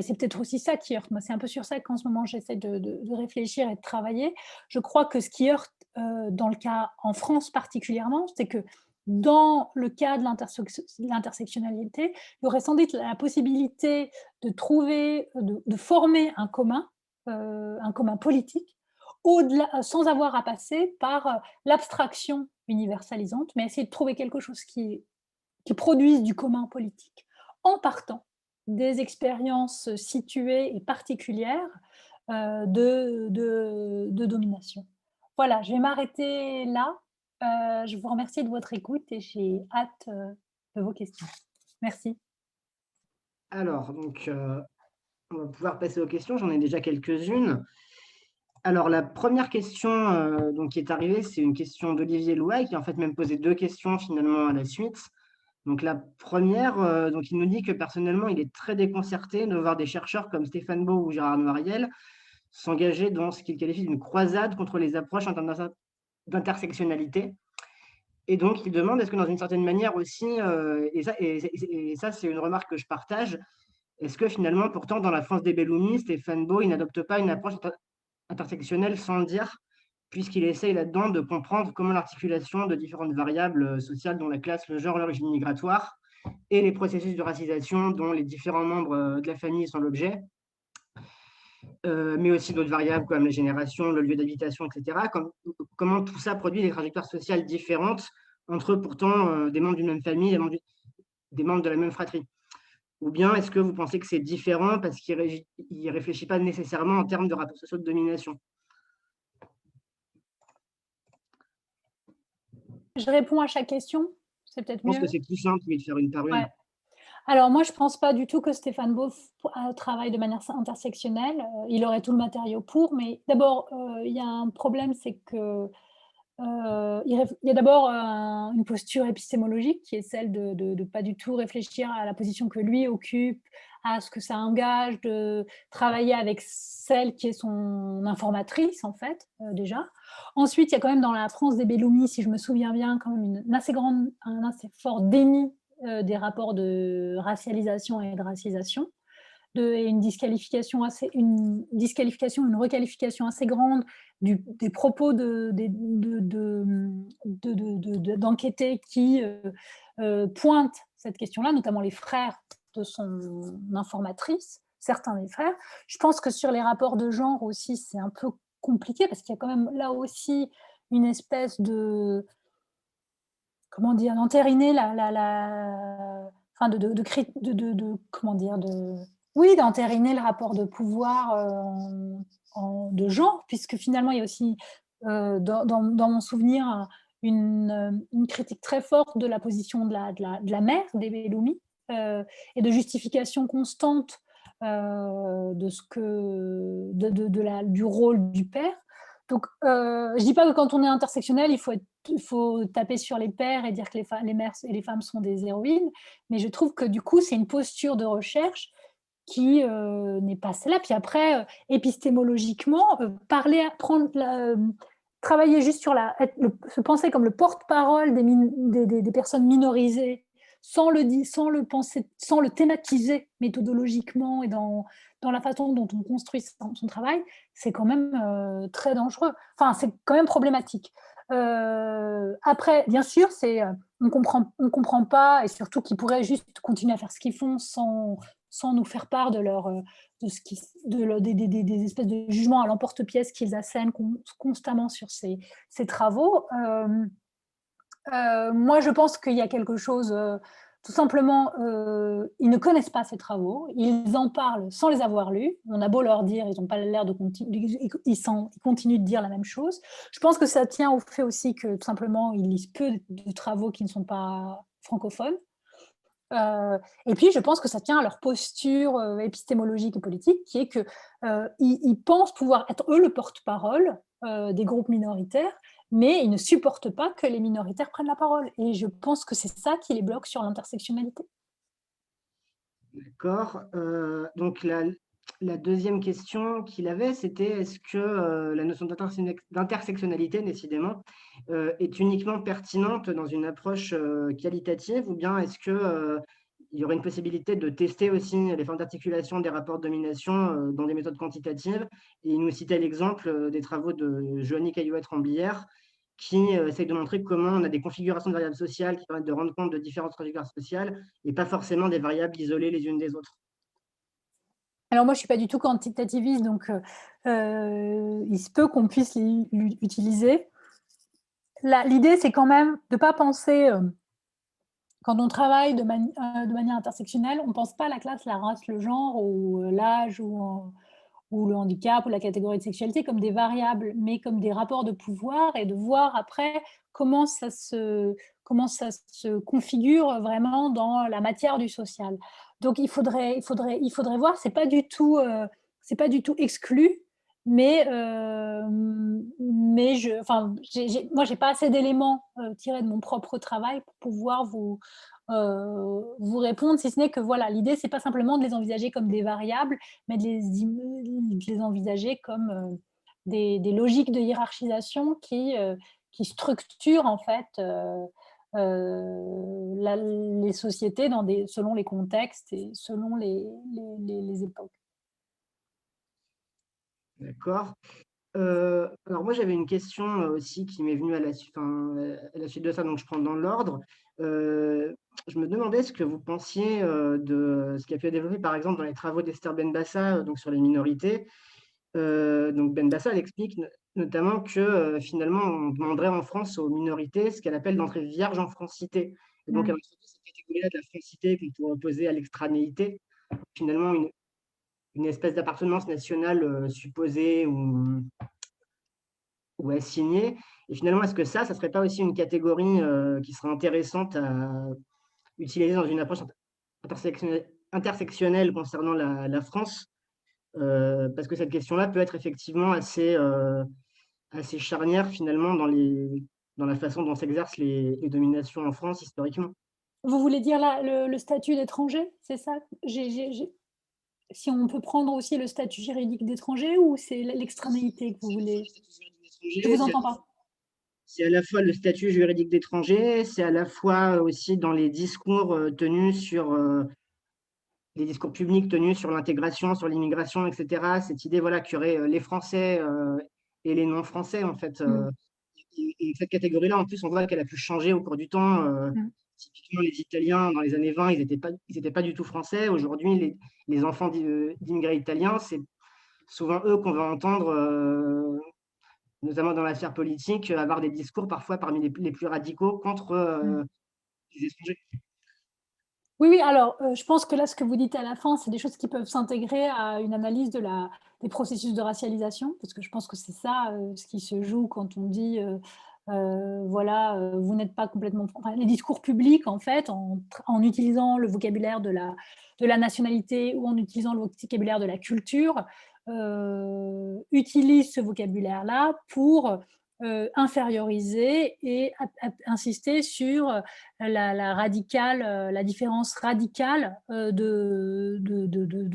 c'est peut-être aussi ça qui heurte. Moi, c'est un peu sur ça qu'en ce moment, j'essaie de réfléchir et de travailler. Je crois que ce qui heurte, dans le cas en France particulièrement, c'est que dans le cas de l'intersectionnalité, il y aurait sans doute la possibilité de trouver, de former un commun politique, sans avoir à passer par l'abstraction universalisante, mais essayer de trouver quelque chose qui produise du commun politique, en partant des expériences situées et particulières de domination. Voilà, je vais m'arrêter là. Je vous remercie de votre écoute et j'ai hâte de vos questions. Merci. Alors, donc, on va pouvoir passer aux questions. J'en ai déjà quelques-unes. Alors, la première question donc, qui est arrivée, c'est une question d'Olivier Louaille, qui a en fait même posé 2 questions finalement à la suite. Donc, la première, donc, il nous dit que personnellement, il est très déconcerté de voir des chercheurs comme Stéphane Beau ou Gérard Noiriel s'engager dans ce qu'il qualifie d'une croisade contre les approches en termes d'intersectionnalité. Et donc, il demande, est-ce que dans une certaine manière aussi, et ça c'est une remarque que je partage, est-ce que finalement, pourtant, dans la France des Belloumi, Stéphane Beau, il n'adopte pas une approche intersectionnelle sans dire puisqu'il essaye là-dedans de comprendre comment l'articulation de différentes variables sociales, dont la classe, le genre, l'origine migratoire, et les processus de racisation dont les différents membres de la famille sont l'objet, mais aussi d'autres variables comme la génération, le lieu d'habitation, etc. Comment tout ça produit des trajectoires sociales différentes entre pourtant des membres d'une même famille, des membres de la même fratrie. Ou bien est-ce que vous pensez que c'est différent parce qu'il ne réfléchit pas nécessairement en termes de rapports sociaux de domination? Je réponds à chaque question, c'est Je peut-être pense que mieux. c'est plus simple, oui, de faire une par une. Ouais. Alors moi, je ne pense pas du tout que Stéphane Beauf travaille de manière intersectionnelle. Il aurait tout le matériau pour, mais d'abord, il y a un problème, c'est que il y a d'abord une posture épistémologique qui est celle de pas du tout réfléchir à la position que lui occupe, à ce que ça engage de travailler avec celle qui est son informatrice, en fait, déjà. Ensuite, il y a quand même dans la France des Belloumi, si je me souviens bien, quand même un assez fort déni des rapports de racialisation et de racisation, et une requalification assez grande des propos d'enquêtés qui pointent cette question-là, notamment les frères de son informatrice, certains des frères. Je pense que sur les rapports de genre aussi, c'est un peu compliqué parce qu'il y a quand même là aussi une espèce de, comment dire, d'entériner enfin comment dire, oui, d'entériner le rapport de pouvoir de genre, puisque finalement il y a aussi dans mon souvenir une critique très forte de la position de la mère des Belloumi, et de justification constante du rôle du père. Donc, je dis pas que quand on est intersectionnel, il faut taper sur les pères et dire que les mères et les femmes sont des héroïnes, mais je trouve que du coup, c'est une posture de recherche qui n'est pas celle-là. Puis après, épistémologiquement, travailler juste sur se penser comme le porte-parole des personnes minorisées, sans le penser, sans le thématiser méthodologiquement et dans la façon dont on construit son travail, c'est quand même très dangereux. Enfin, c'est quand même problématique. Après, bien sûr, on comprend pas, et surtout qu'ils pourraient juste continuer à faire ce qu'ils font sans nous faire part des espèces de jugements à l'emporte-pièce qu'ils assènent constamment sur ces travaux. Moi, je pense qu'il y a quelque chose, tout simplement, ils ne connaissent pas ces travaux, ils en parlent sans les avoir lus. On a beau leur dire, ils n'ont pas l'air de continuer, ils continuent de dire la même chose. Je pense que ça tient au fait aussi que, tout simplement, ils lisent peu de travaux qui ne sont pas francophones. Et puis, je pense que ça tient à leur posture épistémologique et politique, qui est qu'ils pensent pouvoir être, eux, le porte-parole des groupes minoritaires, mais ils ne supportent pas que les minoritaires prennent la parole. Et je pense que c'est ça qui les bloque sur l'intersectionnalité. D'accord. Donc la deuxième question qu'il avait, c'était est-ce que la notion d'intersectionnalité, décidément, est uniquement pertinente dans une approche qualitative, ou bien est-ce que il y aurait une possibilité de tester aussi les formes d'articulation des rapports de domination dans des méthodes quantitatives? Et il nous citait l'exemple des travaux de Joanny Caillouette-Ramblière, qui essaye de montrer comment on a des configurations de variables sociales qui permettent de rendre compte de différentes trajectoires sociales et pas forcément des variables isolées les unes des autres. Alors moi, je ne suis pas du tout quantitativiste, donc il se peut qu'on puisse l'utiliser. L'idée, c'est quand même de ne pas penser, quand on travaille de manière intersectionnelle, on ne pense pas à la classe, la race, le genre, ou l'âge, ou le handicap, ou la catégorie de sexualité comme des variables, mais comme des rapports de pouvoir, et de voir après comment ça se configure vraiment dans la matière du social. Donc il faudrait voir, c'est pas du tout exclu, mais moi j'ai pas assez d'éléments tirés de mon propre travail pour pouvoir vous répondre, si ce n'est que voilà, l'idée c'est pas simplement de les envisager comme des variables, mais de les envisager comme des logiques de hiérarchisation qui structurent en fait les sociétés selon les contextes et selon les époques. D'accord. Alors moi, j'avais une question aussi qui m'est venue à la suite de ça, donc je prends dans l'ordre. Je me demandais ce que vous pensiez de ce qui a pu être développé, par exemple, dans les travaux d'Esther Benbassa, donc sur les minorités. Donc Benbassa, elle explique notamment que finalement, on demanderait en France aux minorités ce qu'elle appelle d'entrée vierge en francité. Et donc, elle introduit cette catégorie-là de la francité qu'on pourrait opposer à l'extranéité, finalement une espèce d'appartenance nationale supposée ou assignée. Et finalement, est-ce que ça serait pas aussi une catégorie qui serait intéressante à utiliser dans une approche intersectionnelle concernant la France? Parce que cette question-là peut être effectivement assez charnière finalement dans la façon dont s'exercent les dominations en France historiquement. Vous voulez dire là, le statut d'étranger, c'est ça? Si on peut prendre aussi le statut juridique d'étranger ou c'est l'extranéité que vous voulez? Je vous entends pas. C'est à la fois le statut juridique d'étranger, c'est à la fois aussi dans les discours tenus sur les discours publics tenus sur l'intégration, sur l'immigration, etc. Cette idée voilà, qu'il y aurait les Français et les non-Français, en fait. Et cette catégorie-là, en plus, on voit qu'elle a pu changer au cours du temps. Mmh. Typiquement, les Italiens, dans les années 20, ils n'étaient pas du tout français. Aujourd'hui, les enfants d'immigrés italiens, c'est souvent eux qu'on va entendre, notamment dans la sphère politique, avoir des discours parfois parmi les plus radicaux contre les étrangers. Oui, oui, alors, je pense que là, ce que vous dites à la fin, c'est des choses qui peuvent s'intégrer à une analyse des processus de racialisation, parce que je pense que c'est ça, ce qui se joue quand on dit, voilà, vous n'êtes pas complètement enfin, les discours publics, en fait, en utilisant le vocabulaire de la nationalité ou en utilisant le vocabulaire de la culture, utilisent ce vocabulaire-là pour, inférioriser et insister sur, la différence radicale de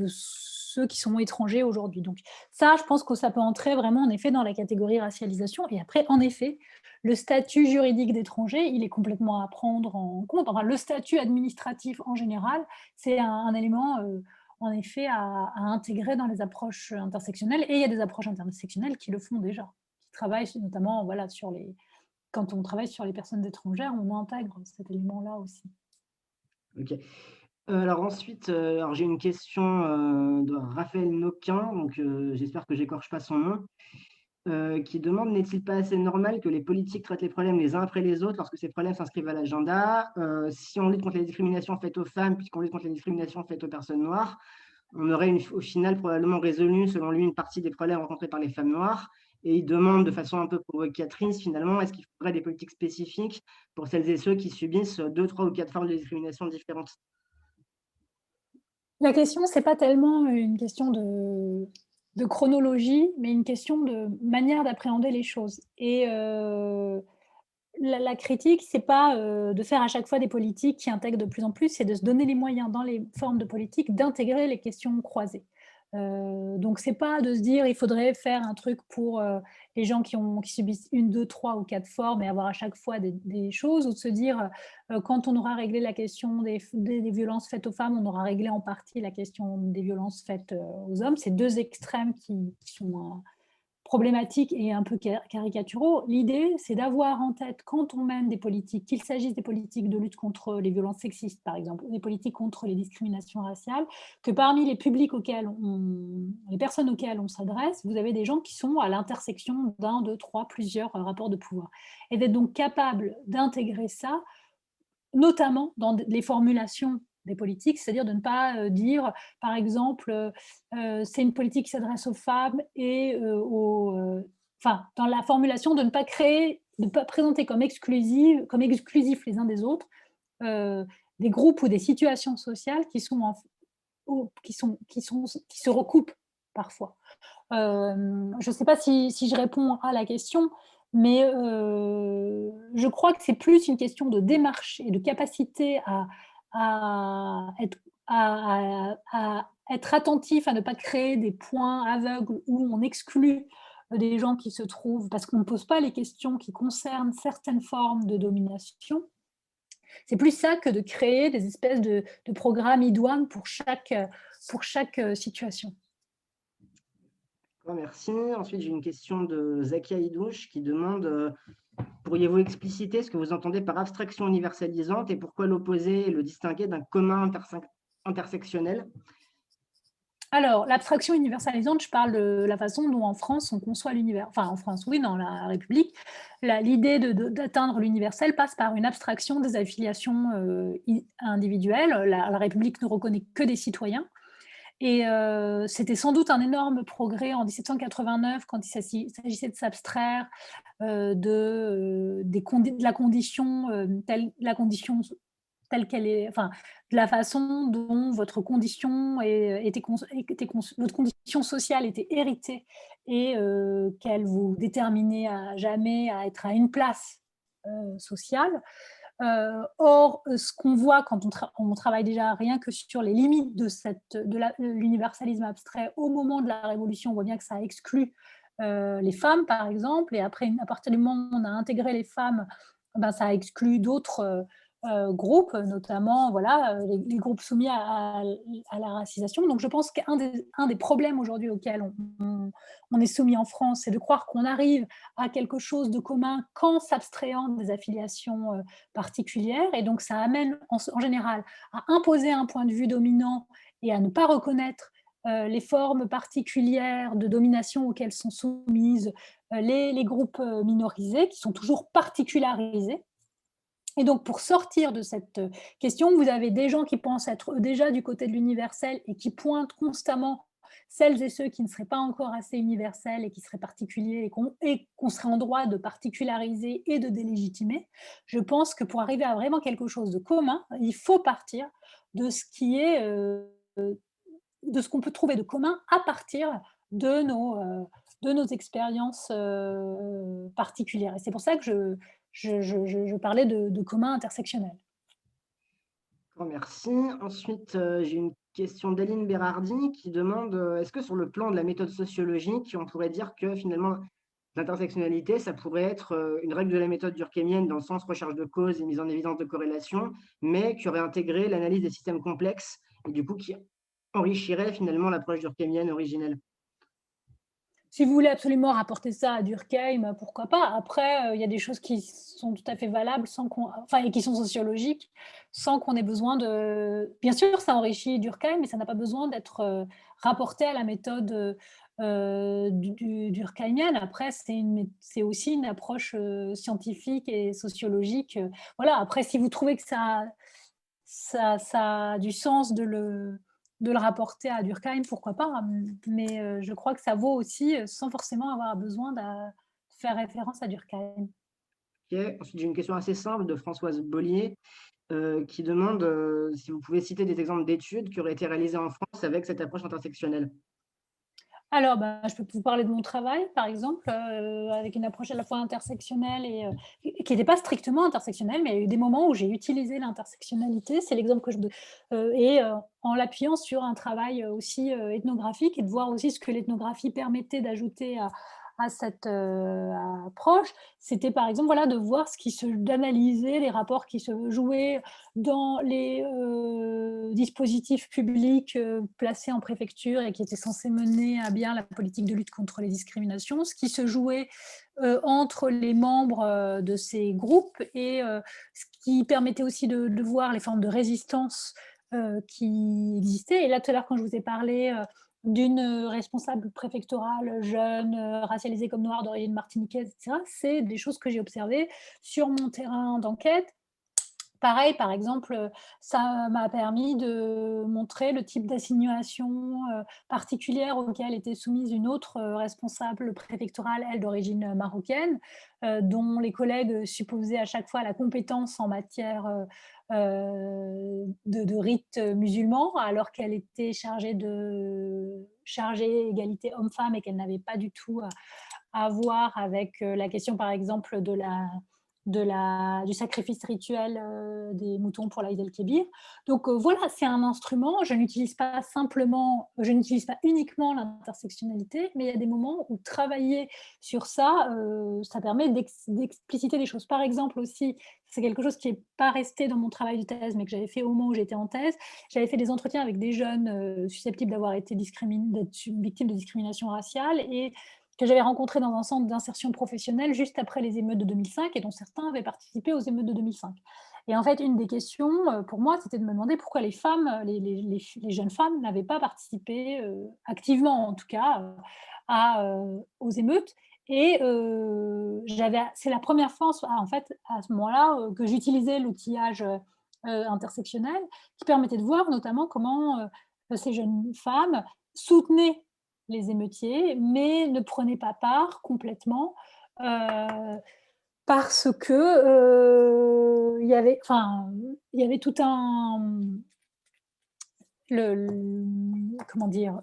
ceux qui sont étrangers aujourd'hui. Donc ça, je pense que ça peut entrer vraiment en effet dans la catégorie racialisation. Et après, en effet, le statut juridique d'étranger, il est complètement à prendre en compte. Enfin, le statut administratif en général, c'est un élément en effet à intégrer dans les approches intersectionnelles. Et il y a des approches intersectionnelles qui le font déjà, qui travaillent notamment voilà, quand on travaille sur les personnes étrangères, on intègre cet élément-là aussi. Ok. Alors ensuite, alors j'ai une question de Raphaël Noquin, donc j'espère que j'écorche pas son nom, qui demande: n'est-il pas assez normal que les politiques traitent les problèmes les uns après les autres lorsque ces problèmes s'inscrivent à l'agenda? Si on lutte contre les discriminations faites aux femmes, puisqu'on lutte contre les discriminations faites aux personnes noires, on aurait au final probablement résolu, selon lui, une partie des problèmes rencontrés par les femmes noires. Et il demande de façon un peu provocatrice, finalement, est-ce qu'il faudrait des politiques spécifiques pour celles et ceux qui subissent 2, 3 ou 4 formes de discrimination différentes? La question, c'est pas tellement une question de chronologie, mais une question de manière d'appréhender les choses. Et la critique, c'est pas, de faire à chaque fois des politiques qui intègrent de plus en plus, c'est de se donner les moyens dans les formes de politique d'intégrer les questions croisées. Donc c'est pas de se dire: «Il faudrait faire un truc pour, les gens qui subissent une, 2, 3 ou 4 formes et avoir à chaque fois des choses», ou de se dire, «Quand on aura réglé la question des violences faites aux femmes, on aura réglé en partie la question des violences faites, aux hommes». C'est 2 extrêmes qui sont, problématiques et un peu caricaturaux. L'idée, c'est d'avoir en tête, quand on mène des politiques, qu'il s'agisse des politiques de lutte contre les violences sexistes, par exemple, ou des politiques contre les discriminations raciales, que parmi les publics les personnes auxquelles on s'adresse, vous avez des gens qui sont à l'intersection d'un, deux, trois, plusieurs rapports de pouvoir. Et d'être donc capable d'intégrer ça, notamment dans les formulations des politiques, c'est-à-dire de ne pas dire, par exemple, c'est une politique qui s'adresse aux femmes et enfin, dans la formulation, de ne pas présenter comme exclusifs les uns des autres, des groupes ou des situations sociales qui se recoupent parfois. Je ne sais pas si je réponds à la question, mais je crois que c'est plus une question de démarche et de capacité à être à être attentif, à ne pas créer des points aveugles où on exclut des gens qui se trouvent parce qu'on ne pose pas les questions qui concernent certaines formes de domination. C'est plus ça que de créer des espèces de programmes idoines pour chaque situation. Merci. Ensuite, j'ai une question de Zaki Aïdouche qui demande pourriez-vous expliciter ce que vous entendez par abstraction universalisante et pourquoi l'opposer et le distinguer d'un commun intersectionnel? Alors, l'abstraction universalisante, je parle de la façon dont en France on conçoit l'univers. Enfin, en France, oui, dans la République, l'idée d'atteindre l'universel passe par une abstraction des affiliations individuelles. La République ne reconnaît que des citoyens. Et c'était sans doute un énorme progrès en 1789 quand il s'agissait de s'abstraire de la condition telle qu'elle est, enfin, de la façon dont votre condition votre condition sociale était héritée et qu'elle vous déterminait à jamais à être à une place sociale. Or, ce qu'on voit quand on travaille déjà rien que sur les limites de l'universalisme abstrait au moment de la Révolution, on voit bien que ça exclut les femmes, par exemple, et après, à partir du moment où on a intégré les femmes, ben, ça exclut d'autres groupes, notamment voilà, les groupes soumis à la racisation. Donc je pense un des problèmes aujourd'hui auxquels on est soumis en France, c'est de croire qu'on arrive à quelque chose de commun qu'en s'abstrayant des affiliations particulières. Et donc ça amène en général à imposer un point de vue dominant et à ne pas reconnaître les formes particulières de domination auxquelles sont soumises les groupes minorisés, qui sont toujours particularisés. Et donc, pour sortir de cette question, vous avez des gens qui pensent être déjà du côté de l'universel et qui pointent constamment celles et ceux qui ne seraient pas encore assez universels et qui seraient particuliers et qu'on serait en droit de particulariser et de délégitimer. Je pense que pour arriver à vraiment quelque chose de commun, il faut partir de ce qui est, de ce qu'on peut trouver de commun à partir de nos expériences particulières. Et c'est pour ça que je parlais de commun intersectionnel. Merci. Ensuite, j'ai une question d'Aline Bérardi qui demande est-ce que sur le plan de la méthode sociologique, on pourrait dire que finalement l'intersectionnalité, ça pourrait être une règle de la méthode durkheimienne dans le sens recherche de causes et mise en évidence de corrélations, mais qui aurait intégré l'analyse des systèmes complexes et du coup qui enrichirait finalement l'approche durkheimienne originelle? Si vous voulez absolument rapporter ça à Durkheim, pourquoi pas? Après, il y a des choses qui sont tout à fait valables et qui sont sociologiques, sans qu'on ait besoin de bien sûr, ça enrichit Durkheim, mais ça n'a pas besoin d'être, rapporté à la méthode, du durkheimienne. Après, c'est aussi une approche, scientifique et sociologique, voilà. Après, si vous trouvez que ça a du sens de le rapporter à Durkheim, pourquoi pas? Mais je crois que ça vaut aussi, sans forcément avoir besoin de faire référence à Durkheim. OK. Ensuite, j'ai une question assez simple de Françoise Bollier, qui demande, si vous pouvez citer des exemples d'études qui auraient été réalisées en France avec cette approche intersectionnelle? Alors, bah, je peux vous parler de mon travail, par exemple, avec une approche à la fois intersectionnelle et qui n'était pas strictement intersectionnelle, mais il y a eu des moments où j'ai utilisé l'intersectionnalité. C'est l'exemple que je donne, en l'appuyant sur un travail, aussi, ethnographique et de voir aussi ce que l'ethnographie permettait d'ajouter à cette, approche. C'était, par exemple, voilà, de voir d'analyser les rapports qui se jouaient dans les dispositifs publics placés en préfecture et qui étaient censés mener à bien la politique de lutte contre les discriminations, ce qui se jouait entre les membres de ces groupes et ce qui permettait aussi de voir les formes de résistance qui existaient. Et là, tout à l'heure, quand je vous ai parlé d'une responsable préfectorale jeune, racialisée comme noire, d'origine martiniquaise, etc., c'est des choses que j'ai observées sur mon terrain d'enquête. Pareil, par exemple, ça m'a permis de montrer le type d'assignation, particulière auquel était soumise une autre, responsable préfectorale, elle d'origine, marocaine, dont les collègues supposaient à chaque fois la compétence en matière, de rites, musulmans, alors qu'elle était chargée égalité homme-femme et qu'elle n'avait pas du tout à voir avec, la question, par exemple, du sacrifice rituel des moutons pour l'Aïd el-Kébir. Donc voilà, c'est un instrument. Je n'utilise pas uniquement l'intersectionnalité, mais il y a des moments où travailler sur ça, ça permet d'expliciter des choses. Par exemple aussi, c'est quelque chose qui n'est pas resté dans mon travail de thèse, mais que j'avais fait au moment où j'étais en thèse. J'avais fait des entretiens avec des jeunes susceptibles d'avoir été d'être victimes de discrimination raciale et que j'avais rencontrés dans un centre d'insertion professionnelle juste après les émeutes de 2005 et dont certains avaient participé aux émeutes de 2005. Et en fait, une des questions pour moi, c'était de me demander pourquoi les femmes, les jeunes femmes n'avaient pas participé activement, en tout cas, aux émeutes. Et c'est la première fois, en fait, à ce moment-là, que j'utilisais l'outillage intersectionnel qui permettait de voir notamment comment ces jeunes femmes soutenaient les émeutiers, mais ne prenaient pas part complètement parce que il y avait tout comment dire,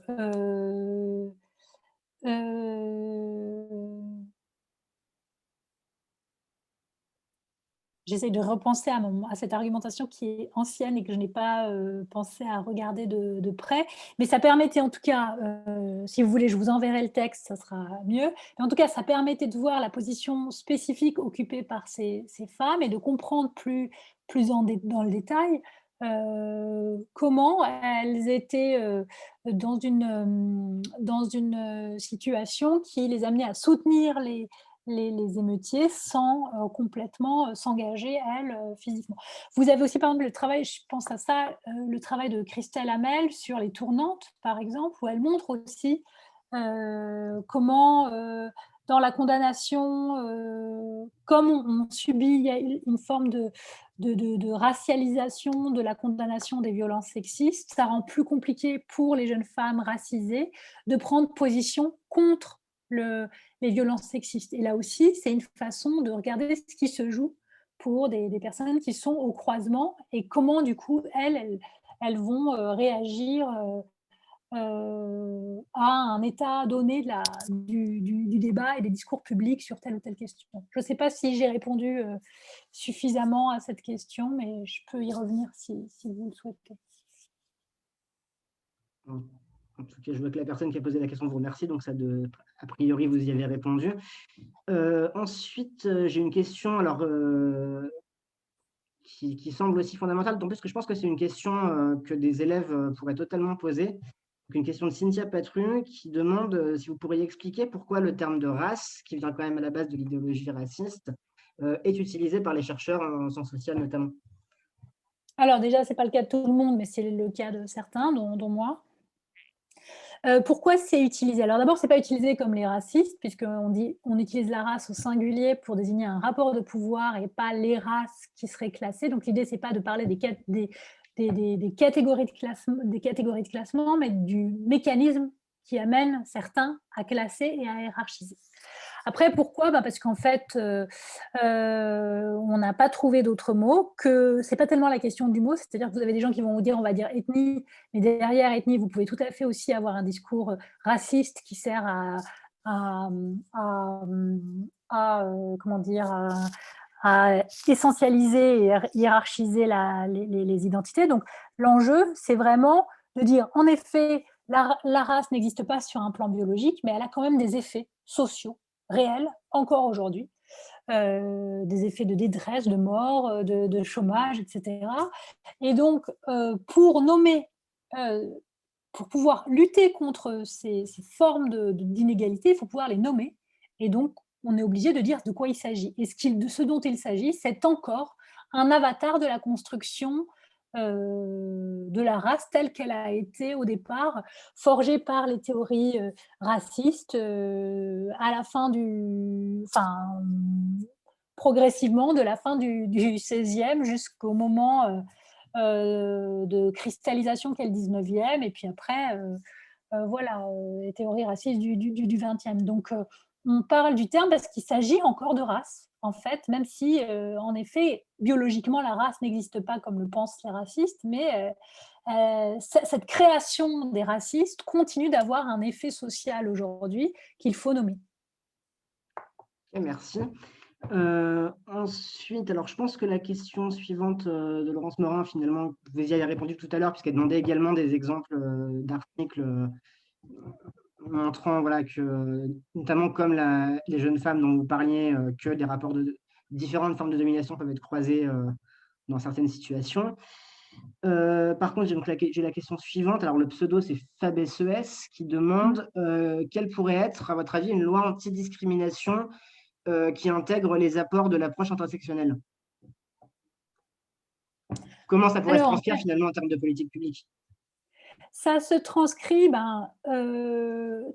j'essaye de repenser à cette argumentation qui est ancienne et que je n'ai pas pensé à regarder de près. Mais ça permettait en tout cas, si vous voulez, je vous enverrai le texte, ça sera mieux. Mais en tout cas, ça permettait de voir la position spécifique occupée par ces femmes et de comprendre plus dans le détail comment elles étaient dans une situation qui les amenait à soutenir les émeutiers sans complètement s'engager, elles, physiquement. Vous avez aussi, par exemple, le travail, je pense à ça, le travail de Christelle Hamel sur les tournantes, par exemple, où elle montre aussi comment, dans la condamnation, comme on subit, il y a une forme de racialisation de la condamnation des violences sexistes, ça rend plus compliqué pour les jeunes femmes racisées de prendre position contre les violences sexistes. Et là aussi, c'est une façon de regarder ce qui se joue pour des personnes qui sont au croisement et comment, du coup, elles vont réagir à un état donné du débat et des discours publics sur telle ou telle question. Je ne sais pas si j'ai répondu suffisamment à cette question, mais je peux y revenir si vous le souhaitez. En tout cas, je vois que la personne qui a posé la question vous remercie, donc a priori, vous y avez répondu. Ensuite, j'ai une question alors, qui semble aussi fondamentale, d'autant plus que je pense que c'est une question que des élèves pourraient totalement poser. Donc, une question de Cynthia Patru qui demande si vous pourriez expliquer pourquoi le terme de race, qui vient quand même à la base de l'idéologie raciste, est utilisé par les chercheurs en sciences sociales notamment. Alors déjà, ce n'est pas le cas de tout le monde, mais c'est le cas de certains, dont moi. Pourquoi c'est utilisé? Alors d'abord, ce n'est pas utilisé comme les racistes, puisqu'on utilise la race au singulier pour désigner un rapport de pouvoir et pas les races qui seraient classées. Donc l'idée, ce n'est pas de parler des catégories de classement, mais du mécanisme qui amène certains à classer et à hiérarchiser. Après, pourquoi? Parce qu'en fait, on n'a pas trouvé d'autres mots, que c'est pas tellement la question du mot, c'est-à-dire que vous avez des gens qui vont vous dire, on va dire ethnie, mais derrière ethnie, vous pouvez tout à fait aussi avoir un discours raciste qui sert comment dire, à essentialiser et hiérarchiser les identités. Donc l'enjeu, c'est vraiment de dire, en effet, la race n'existe pas sur un plan biologique, mais elle a quand même des effets sociaux réels, encore aujourd'hui, des effets de détresse, de mort, de chômage, etc. Et donc, pour pouvoir lutter contre ces formes d'inégalité, il faut pouvoir les nommer. Et donc, on est obligé de dire de quoi il s'agit. Et ce dont il s'agit, c'est encore un avatar de la construction de la race telle qu'elle a été au départ forgée par les théories racistes à la fin progressivement de la fin du XVIe jusqu'au moment de cristallisation qu'est le XIXe, et puis après, les théories racistes du XXe. Donc, on parle du terme parce qu'il s'agit encore de race, en fait, même si, en effet, biologiquement, la race n'existe pas comme le pensent les racistes, mais cette création des racistes continue d'avoir un effet social aujourd'hui qu'il faut nommer. Et merci. Ensuite, alors je pense que la question suivante, de Laurence Morin, finalement, vous y avez répondu tout à l'heure, puisqu'elle demandait également des exemples, d'articles, montrant, voilà, que, notamment comme les jeunes femmes dont vous parliez, que des rapports de différentes formes de domination peuvent être croisés, dans certaines situations. Par contre, j'ai la question suivante. Alors le pseudo, c'est FabSES qui demande, quelle pourrait être, à votre avis, une loi antidiscrimination, qui intègre les apports de l'approche intersectionnelle? Comment ça pourrait se Alors, transcrire finalement en termes de politique publique? ça se transcrit,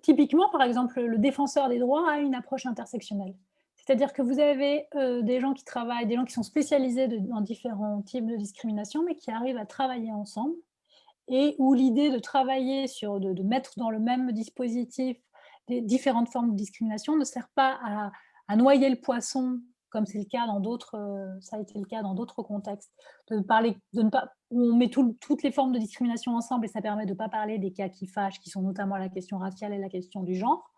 typiquement, par exemple, le défenseur des droits a une approche intersectionnelle. C'est-à-dire que vous avez, des gens qui travaillent, des gens qui sont spécialisés dans différents types de discrimination, mais qui arrivent à travailler ensemble et où l'idée de travailler de mettre dans le même dispositif des différentes formes de discrimination ne sert pas à noyer le poisson, comme c'est le cas dans d'autres, ça a été le cas dans d'autres contextes, de ne pas où on met toutes les formes de discrimination ensemble et ça permet de ne pas parler des cas qui fâchent, qui sont notamment la question raciale et la question du genre.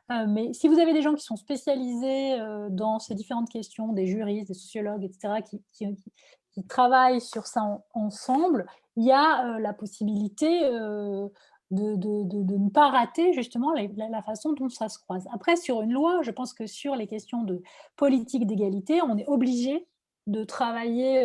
Mais si vous avez des gens qui sont spécialisés, dans ces différentes questions, des juristes, des sociologues et cetera, qui travaillent sur ça ensemble, il y a, la possibilité, de ne pas rater justement la façon dont ça se croise. Après sur une loi, je pense que sur les questions de politique d'égalité, on est obligé de travailler,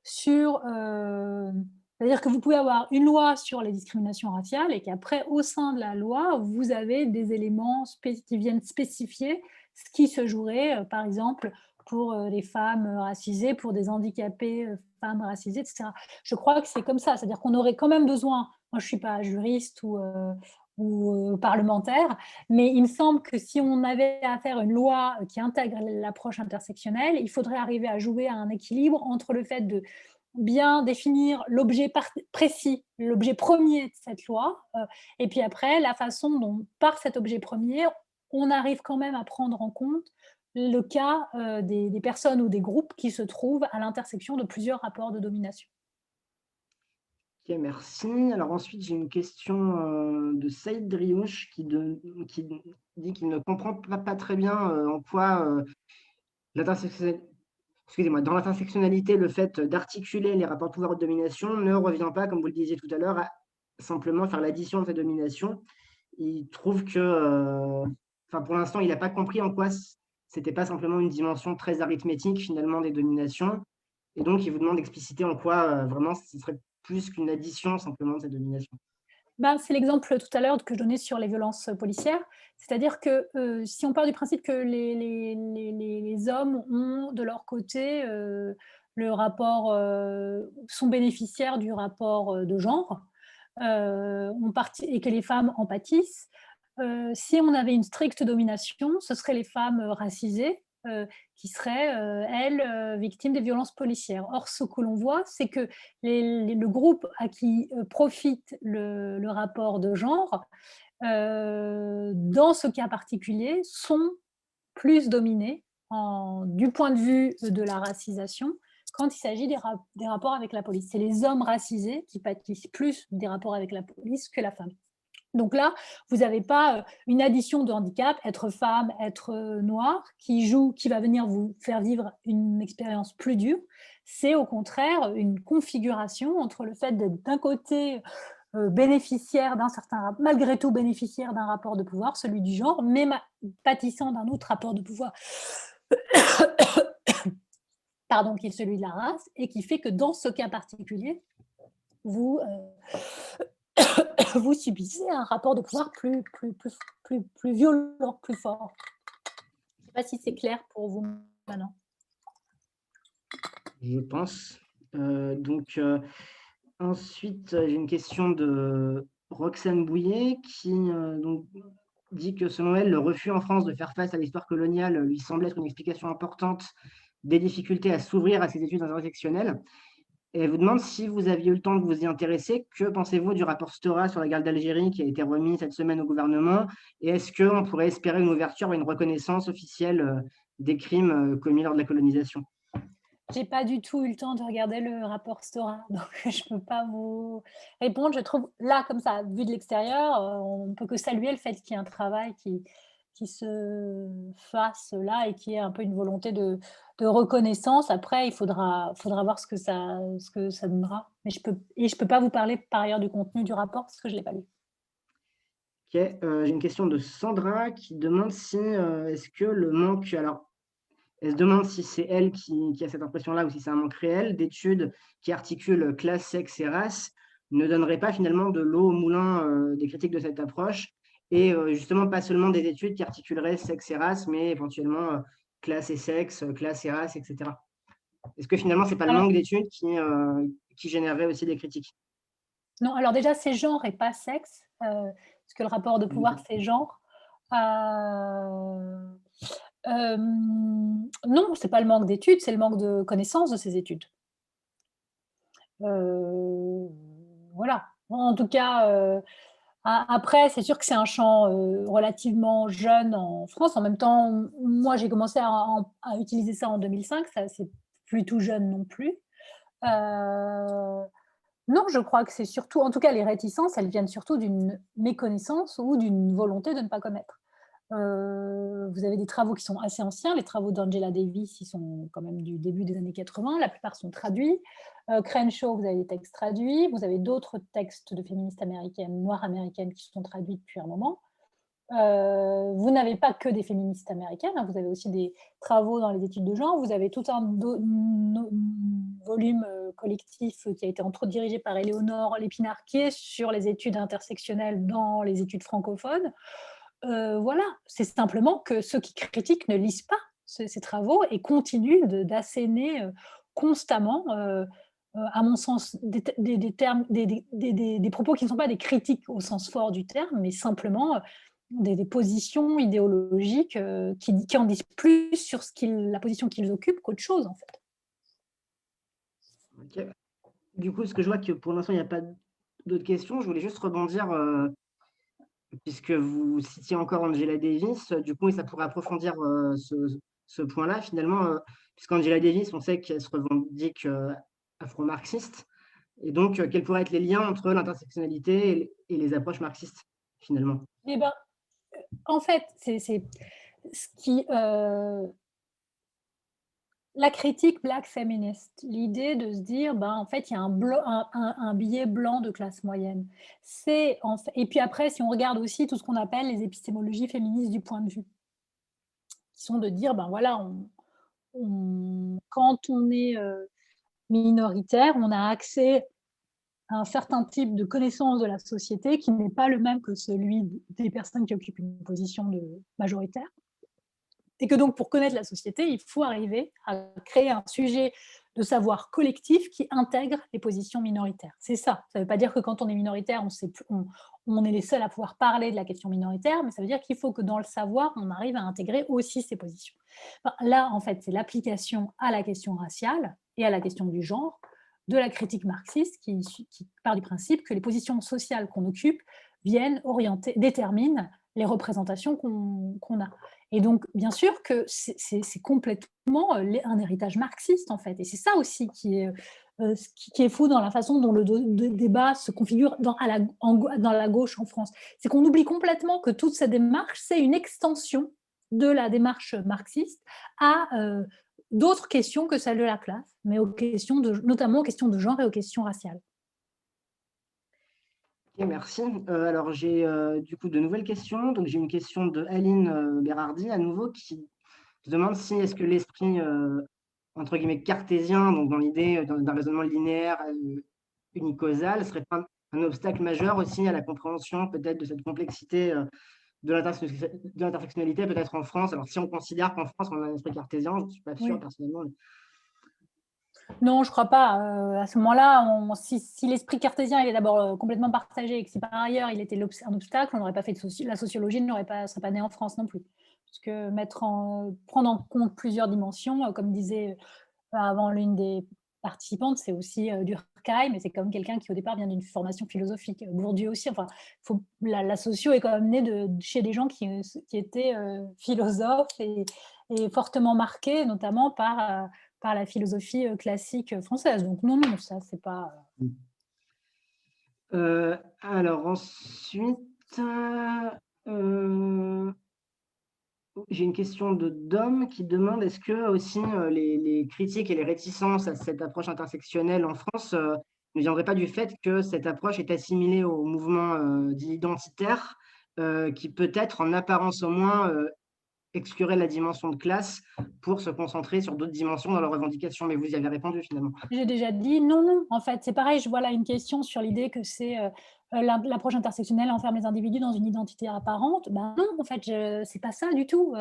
sur, c'est-à-dire que vous pouvez avoir une loi sur les discriminations raciales et qu'après, au sein de la loi, vous avez des éléments qui viennent spécifier ce qui se jouerait, par exemple, pour les femmes racisées, pour des handicapés, femmes racisées, etc. Je crois que c'est comme ça, c'est-à-dire qu'on aurait quand même besoin, moi je ne suis pas juriste ou parlementaire, mais il me semble que si on avait à faire une loi qui intègre l'approche intersectionnelle, il faudrait arriver à jouer à un équilibre entre le fait de bien définir l'objet précis, l'objet premier de cette loi, et puis après la façon dont, par cet objet premier, on arrive quand même à prendre en compte le cas, des personnes ou des groupes qui se trouvent à l'intersection de plusieurs rapports de domination. OK, merci. Alors ensuite, j'ai une question, de Saïd Driouche qui dit qu'il ne comprend pas très bien, en quoi, l'intersectionnali excusez-moi, dans l'intersectionnalité, le fait d'articuler les rapports de pouvoir et de domination ne revient pas, comme vous le disiez tout à l'heure, à simplement faire l'addition de ces dominations. Il trouve que, enfin, pour l'instant, il n'a pas compris en quoi c'était pas simplement une dimension très arithmétique, finalement, des dominations et donc il vous demande d'expliciter en quoi, vraiment ce serait plus qu'une addition simplement de ces dominations. Ben, c'est l'exemple tout à l'heure que je donnais sur les violences policières. C'est-à-dire que, si on part du principe que les hommes ont de leur côté, le rapport, sont bénéficiaires du rapport, de genre, et que les femmes en pâtissent, si on avait une stricte domination, ce seraient les femmes, racisées, qui seraient, elles, victimes des violences policières. Or, ce que l'on voit, c'est que le groupe à qui, profite le rapport de genre, dans ce cas particulier, sont plus dominés du point de vue de la racisation quand il s'agit des rapports avec la police. C'est les hommes racisés qui pâtissent plus des rapports avec la police que la femme. Donc là, vous n'avez pas, une addition de handicap, être femme, être, noire, qui va venir vous faire vivre une expérience plus dure. C'est au contraire une configuration entre le fait d'être d'un côté, bénéficiaire d'un certain malgré tout bénéficiaire d'un rapport de pouvoir, celui du genre, mais pâtissant d'un autre rapport de pouvoir, pardon, qui est celui de la race et qui fait que dans ce cas particulier, vous, vous subissez un rapport de pouvoir plus violent, plus fort. Je ne sais pas si c'est clair pour vous maintenant. Je pense. Donc, ensuite, j'ai une question de Roxane Bouillet qui, donc dit que selon elle, le refus en France de faire face à l'histoire coloniale lui semble être une explication importante des difficultés à s'ouvrir à ces études intersectionnelles. Et elle vous demande si vous aviez eu le temps de vous y intéresser. Que pensez-vous du rapport Stora sur la guerre d'Algérie qui a été remis cette semaine au gouvernement? Et est-ce qu'on pourrait espérer une ouverture et une reconnaissance officielle des crimes commis lors de la colonisation? J'ai pas du tout eu le temps de regarder le rapport Stora, donc je peux pas vous répondre. Je trouve là, comme ça, vu de l'extérieur, on peut que saluer le fait qu'il y ait un travail se fasse là et qui est un peu une volonté de reconnaissance. Après, il faudra voir ce que ça donnera. Mais je peux pas vous parler par ailleurs du contenu du rapport parce que je l'ai pas lu. OK, j'ai une question de Sandra qui demande si, est-ce que le manque alors, elle se demande si c'est elle qui a cette impression-là ou si c'est un manque réel d'études qui articulent classe, sexe et race, ne donnerait pas finalement de l'eau au moulin, des critiques de cette approche et justement pas seulement des études qui articuleraient sexe et race, mais éventuellement, classe et sexe, classe et race et cetera? Est-ce que finalement c'est pas le Alors manque d'études qui générerait aussi des critiques? non, alors déjà, c'est genre et pas sexe, parce que le rapport de pouvoir, Mmh. c'est genre. Non, c'est pas le manque d'études, c'est le manque de connaissance de ces études. Heu, voilà. En tout cas, après, c'est sûr que c'est un champ, relativement jeune en France. En même temps, moi, j'ai commencé à utiliser ça en 2005, ça c'est plus tout jeune non plus. Heu, non, je crois que c'est surtout en tout cas, les réticences, elles viennent surtout d'une méconnaissance ou d'une volonté de ne pas connaître. Vous avez des travaux qui sont assez anciens. Les travaux d'Angela Davis, ils sont quand même du début des années 80. La plupart sont traduits. Crenshaw, vous avez des textes traduits. Vous avez d'autres textes de féministes américaines, noires américaines, qui sont traduits depuis un moment. Vous n'avez pas que des féministes américaines, hein, vous avez aussi des travaux dans les études de genre. Vous avez tout un volume collectif qui a été entre autres dirigé par Éléonore Lépinard-Quié sur les études intersectionnelles dans les études francophones. Voilà, c'est simplement que ceux qui critiquent ne lisent pas ces travaux et continuent d'asséner constamment, à mon sens, des termes, des propos qui ne sont pas des critiques au sens fort du terme, mais simplement des positions idéologiques qui en disent plus sur la position qu'ils occupent qu'autre chose, en fait. OK. Du coup, ce que je vois que pour l'instant, il n'y a pas d'autres questions. Je voulais juste rebondir, puisque vous citiez encore Angela Davis, du coup, et ça pourrait approfondir, ce point-là finalement, puisqu'Angela Davis, on sait qu'elle se revendique, afro-marxiste et donc quels pourraient être les liens entre l'intersectionnalité et les approches marxistes, finalement? Eh ben, en fait, c'est ce qui, la critique black féministe, l'idée de se dire, ben, en fait, il y a un billet blanc de classe moyenne. Et puis après, si on regarde aussi tout ce qu'on appelle les épistémologies féministes du point de vue, qui sont de dire, ben voilà, quand on est minoritaire, on a accès à un certain type de connaissance de la société qui n'est pas le même que celui des personnes qui occupent une position majoritaire. Et que donc, pour connaître la société, il faut arriver à créer un sujet de savoir collectif qui intègre les positions minoritaires. C'est ça. Ça ne veut pas dire que quand on est minoritaire, on est les seuls à pouvoir parler de la question minoritaire, mais ça veut dire qu'il faut que dans le savoir, on arrive à intégrer aussi ces positions. Enfin, là, en fait, c'est l'application à la question raciale et à la question du genre de la critique marxiste qui part du principe que les positions sociales qu'on occupe viennent orienter, déterminent les représentations qu'on a. Et donc, bien sûr que c'est complètement un héritage marxiste, en fait. Et c'est ça aussi qui est fou dans la façon dont le débat se configure dans la gauche en France. C'est qu'on oublie complètement que toute cette démarche, c'est une extension de la démarche marxiste à d'autres questions que celle de la classe, mais notamment aux questions de genre et aux questions raciales. OK, merci. Alors j'ai, du coup de nouvelles questions. Donc j'ai une question de Aline, Berardi à nouveau qui se demande si est-ce que l'esprit, entre guillemets «cartésien», donc dans l'idée, d'un raisonnement linéaire, unicausal, serait pas un obstacle majeur aussi à la compréhension peut-être de cette complexité, de l'intersectionnalité peut-être en France? Alors si on considère qu'en France on a un esprit cartésien, je ne suis pas sûr Oui. personnellement. Non, je crois pas. À ce moment-là, si l'esprit cartésien il est d'abord complètement partagé et que si par ailleurs il était un obstacle, on n'aurait pas fait la sociologie serait pas née en France non plus. Parce que prendre en compte plusieurs dimensions, comme disait avant l'une des participantes, c'est aussi Durkheim, mais c'est comme quelqu'un qui au départ vient d'une formation philosophique. Bourdieu aussi. Enfin, la socio est quand même née chez des gens qui étaient philosophes et fortement marqués, notamment par la philosophie classique française. Donc non, non, ça c'est pas. Alors ensuite, heu, j'ai une question de Dom qui demande est-ce que aussi les critiques et les réticences à cette approche intersectionnelle en France ne viendraient pas du fait que cette approche est assimilée au mouvement dit identitaire, qui peut-être en apparence au moins exclurait la dimension de classe pour se concentrer sur d'autres dimensions dans leurs revendications. Mais vous y avez répondu finalement. J'ai déjà dit non, non, en fait, c'est pareil, je vois là une question sur l'idée que c'est, l'approche intersectionnelle enferme les individus dans une identité apparente. Ben non, en fait, c'est pas ça du tout.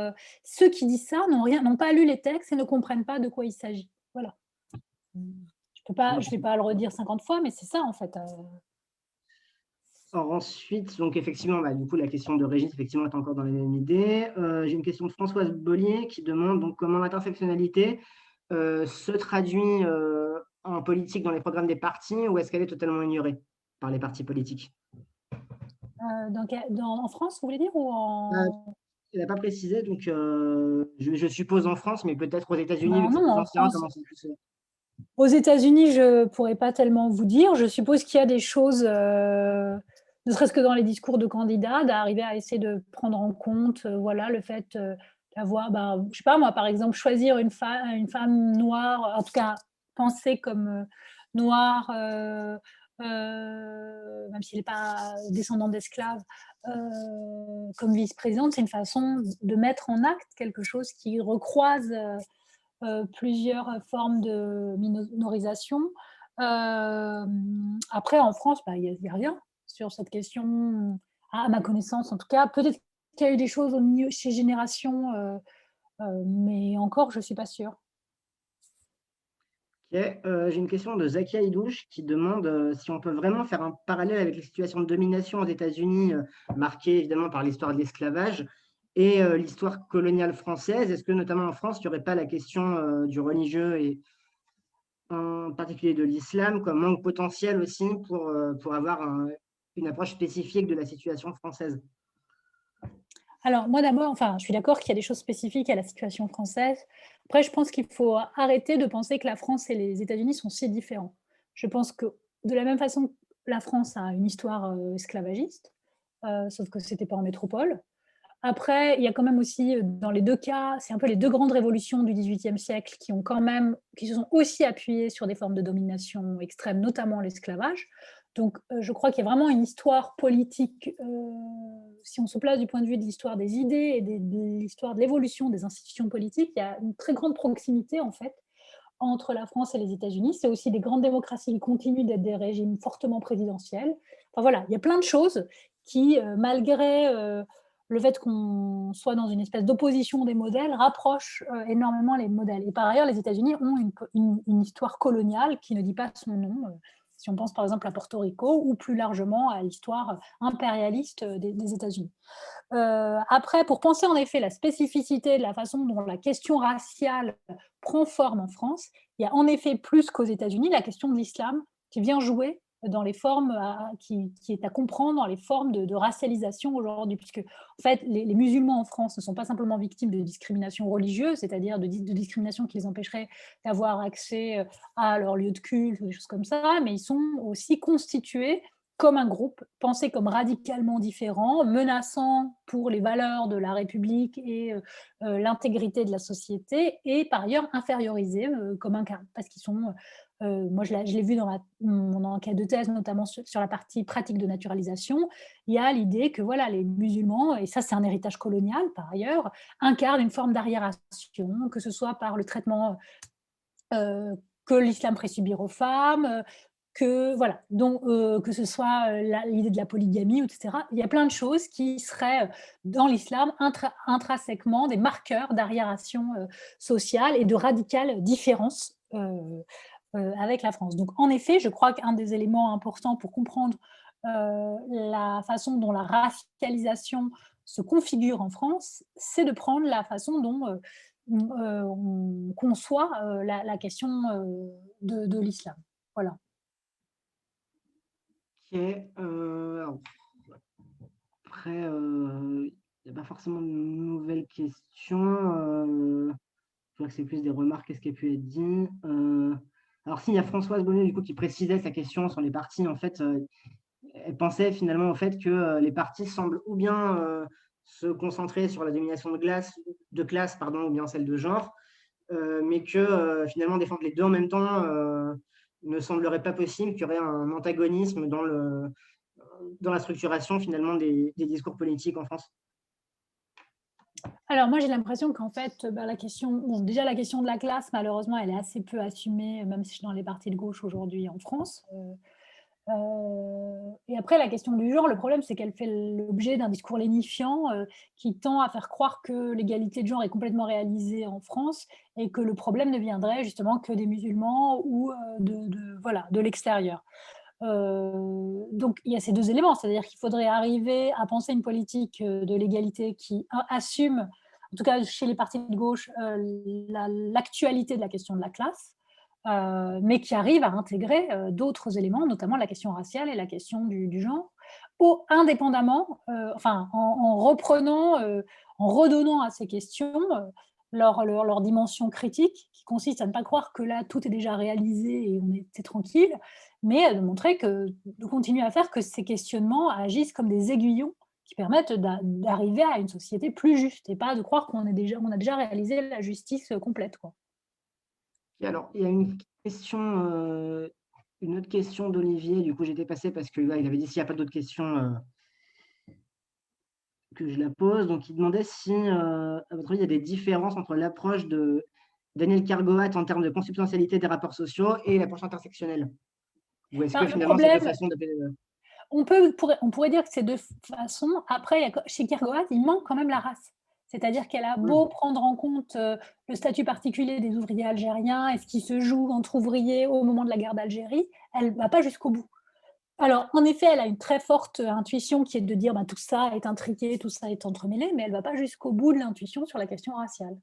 Ceux qui disent ça n'ont pas lu les textes et ne comprennent pas de quoi il s'agit. Voilà. Je vais pas le redire 50 fois, mais c'est ça en fait. Alors ensuite, donc effectivement, bah, du coup, la question de Régis, effectivement, est encore dans les mêmes idées. J'ai une question de Françoise Bollier qui demande donc comment l'intersectionnalité se traduit en politique dans les programmes des partis ou est-ce qu'elle est totalement ignorée par les partis politiques? En France, vous voulez dire ou en Elle n'a pas précisé, donc je suppose en France, mais peut-être aux États-Unis, vu ben que c'est non, plus en ancien, France. comment c'est plus. Aux États-Unis, je pourrais pas tellement vous dire. Je suppose qu'il y a des choses, ne serait-ce que dans les discours de candidats, d'arriver à essayer de prendre en compte, voilà, le fait, d'avoir, ben, je sais pas moi, par exemple, choisir une femme noire, en tout cas penser comme, noire, même s'il est pas descendant d'esclaves, comme vice-présidente, c'est une façon de mettre en acte quelque chose qui recroise, plusieurs formes de minorisation. Après en France, bah, il y a rien sur cette question, à ma connaissance en tout cas. Peut-être qu'il y a eu des choses au milieu chez Génération, mais encore je suis pas sûre. Ok, j'ai une question de Zakia Idouche qui demande si on peut vraiment faire un parallèle avec les situations de domination aux États-Unis, marquées évidemment par l'histoire de l'esclavage et l'histoire coloniale française. Est-ce que notamment en France, il n'y aurait pas la question du religieux et en particulier de l'islam comme manque potentiel aussi pour avoir une approche spécifique de la situation française? Alors moi d'abord, enfin, je suis d'accord qu'il y a des choses spécifiques à la situation française. Après, je pense qu'il faut arrêter de penser que la France et les États-Unis sont si différents. Je pense que de la même façon, la France a une histoire, esclavagiste, sauf que c'était pas en métropole. Après, il y a quand même aussi, dans les 2 cas, c'est un peu les 2 grandes révolutions du XVIIIe siècle qui se sont aussi appuyées sur des formes de domination extrême, notamment l'esclavage. Donc, je crois qu'il y a vraiment une histoire politique, si on se place du point de vue de l'histoire des idées et de l'histoire de l'évolution des institutions politiques, il y a une très grande proximité, en fait, entre la France et les États-Unis. C'est aussi des grandes démocraties qui continuent d'être des régimes fortement présidentiels. Enfin voilà, il y a plein de choses qui, malgré le fait qu'on soit dans une espèce d'opposition des modèles, rapprochent énormément les modèles. Et par ailleurs, les États-Unis ont une histoire coloniale qui ne dit pas son nom. Si on pense par exemple à Porto Rico ou plus largement à l'histoire impérialiste des États-Unis. Après, pour penser en effet la spécificité de la façon dont la question raciale prend forme en France, il y a en effet plus qu'aux États-Unis la question de l'islam qui vient jouer dans les formes qui est à comprendre dans les formes de racialisation aujourd'hui, puisque en fait les musulmans en France ne sont pas simplement victimes de discrimination religieuse, c'est-à-dire de discrimination qui les empêcherait d'avoir accès à leur lieu de culte ou des choses comme ça, mais ils sont aussi constitués comme un groupe, pensé comme radicalement différent, menaçant pour les valeurs de la République et l'intégrité de la société, et par ailleurs infériorisés comme un cas, parce qu'ils sont, moi je l'ai vu dans mon enquête de thèse, notamment sur la partie pratique de naturalisation, il y a l'idée que voilà, les musulmans, et ça c'est un héritage colonial par ailleurs, incarnent une forme d'arriération, que ce soit par le traitement que l'islam ferait subir aux femmes, que voilà, donc que ce soit, l'idée de la polygamie, et cetera. Il y a plein de choses qui seraient, dans l'islam intrinsèquement des marqueurs d'arriération, sociale et de radicale différence, avec la France. Donc en effet, je crois qu'un des éléments importants pour comprendre, la façon dont la racialisation se configure en France, c'est de prendre la façon dont, on conçoit, la question, de l'islam. Voilà. Ok, alors, après, il n'y a pas forcément de nouvelles questions. Je vois que c'est plus des remarques, qu'est-ce qui a pu être dit. Alors, s'il y a Françoise Bonnet du coup, qui précisait sa question sur les partis, en fait, elle pensait finalement au fait que les partis semblent ou bien se concentrer sur la domination de classe pardon, ou bien celle de genre, mais que finalement défendre les deux en même temps ne semblerait pas possible, qu'il y aurait un antagonisme dans la structuration finalement des discours politiques en France. Alors moi, j'ai l'impression qu'en fait, la question déjà la question de la classe, malheureusement, elle est assez peu assumée, même si dans les partis de gauche aujourd'hui en France. Et après la question du genre, le problème, c'est qu'elle fait l'objet d'un discours lénifiant, qui tend à faire croire que l'égalité de genre est complètement réalisée en France et que le problème ne viendrait justement que des musulmans ou, de l'extérieur. Donc il y a ces 2 éléments, c'est-à-dire qu'il faudrait arriver à penser une politique, de l'égalité qui assume, en tout cas chez les partis de gauche, l'actualité de la question de la classe, mais qui arrive à intégrer, d'autres éléments, notamment la question raciale et la question du genre, indépendamment, en reprenant, en redonnant à ces questions, leur dimension critique, qui consiste à ne pas croire que là, tout est déjà réalisé et on était tranquille, mais de montrer de continuer à faire que ces questionnements agissent comme des aiguillons qui permettent d'arriver à une société plus juste et pas de croire on a déjà réalisé la justice complète, quoi. Et alors, il y a une autre question d'Olivier, du coup j'étais passé parce que là, il avait dit s'il n'y a pas d'autres questions, que je la pose. Donc il demandait si, à votre avis, il y a des différences entre l'approche de Daniel Kergoat en termes de consubstantialité des rapports sociaux et l'approche intersectionnelle? Ou est-ce que Le finalement ces 2 problème, façons d'appeler, on pourrait dire que c'est 2 façons. Après, il y a chez Kierkegaard, il manque quand même la race. C'est-à-dire qu'elle a beau prendre en compte, le statut particulier des ouvriers algériens et ce qui se joue entre ouvriers au moment de la guerre d'Algérie, elle va pas jusqu'au bout. Alors, en effet, elle a une très forte intuition qui est de dire, tout ça est intriqué, tout ça est entremêlé, mais elle va pas jusqu'au bout de l'intuition sur la question raciale.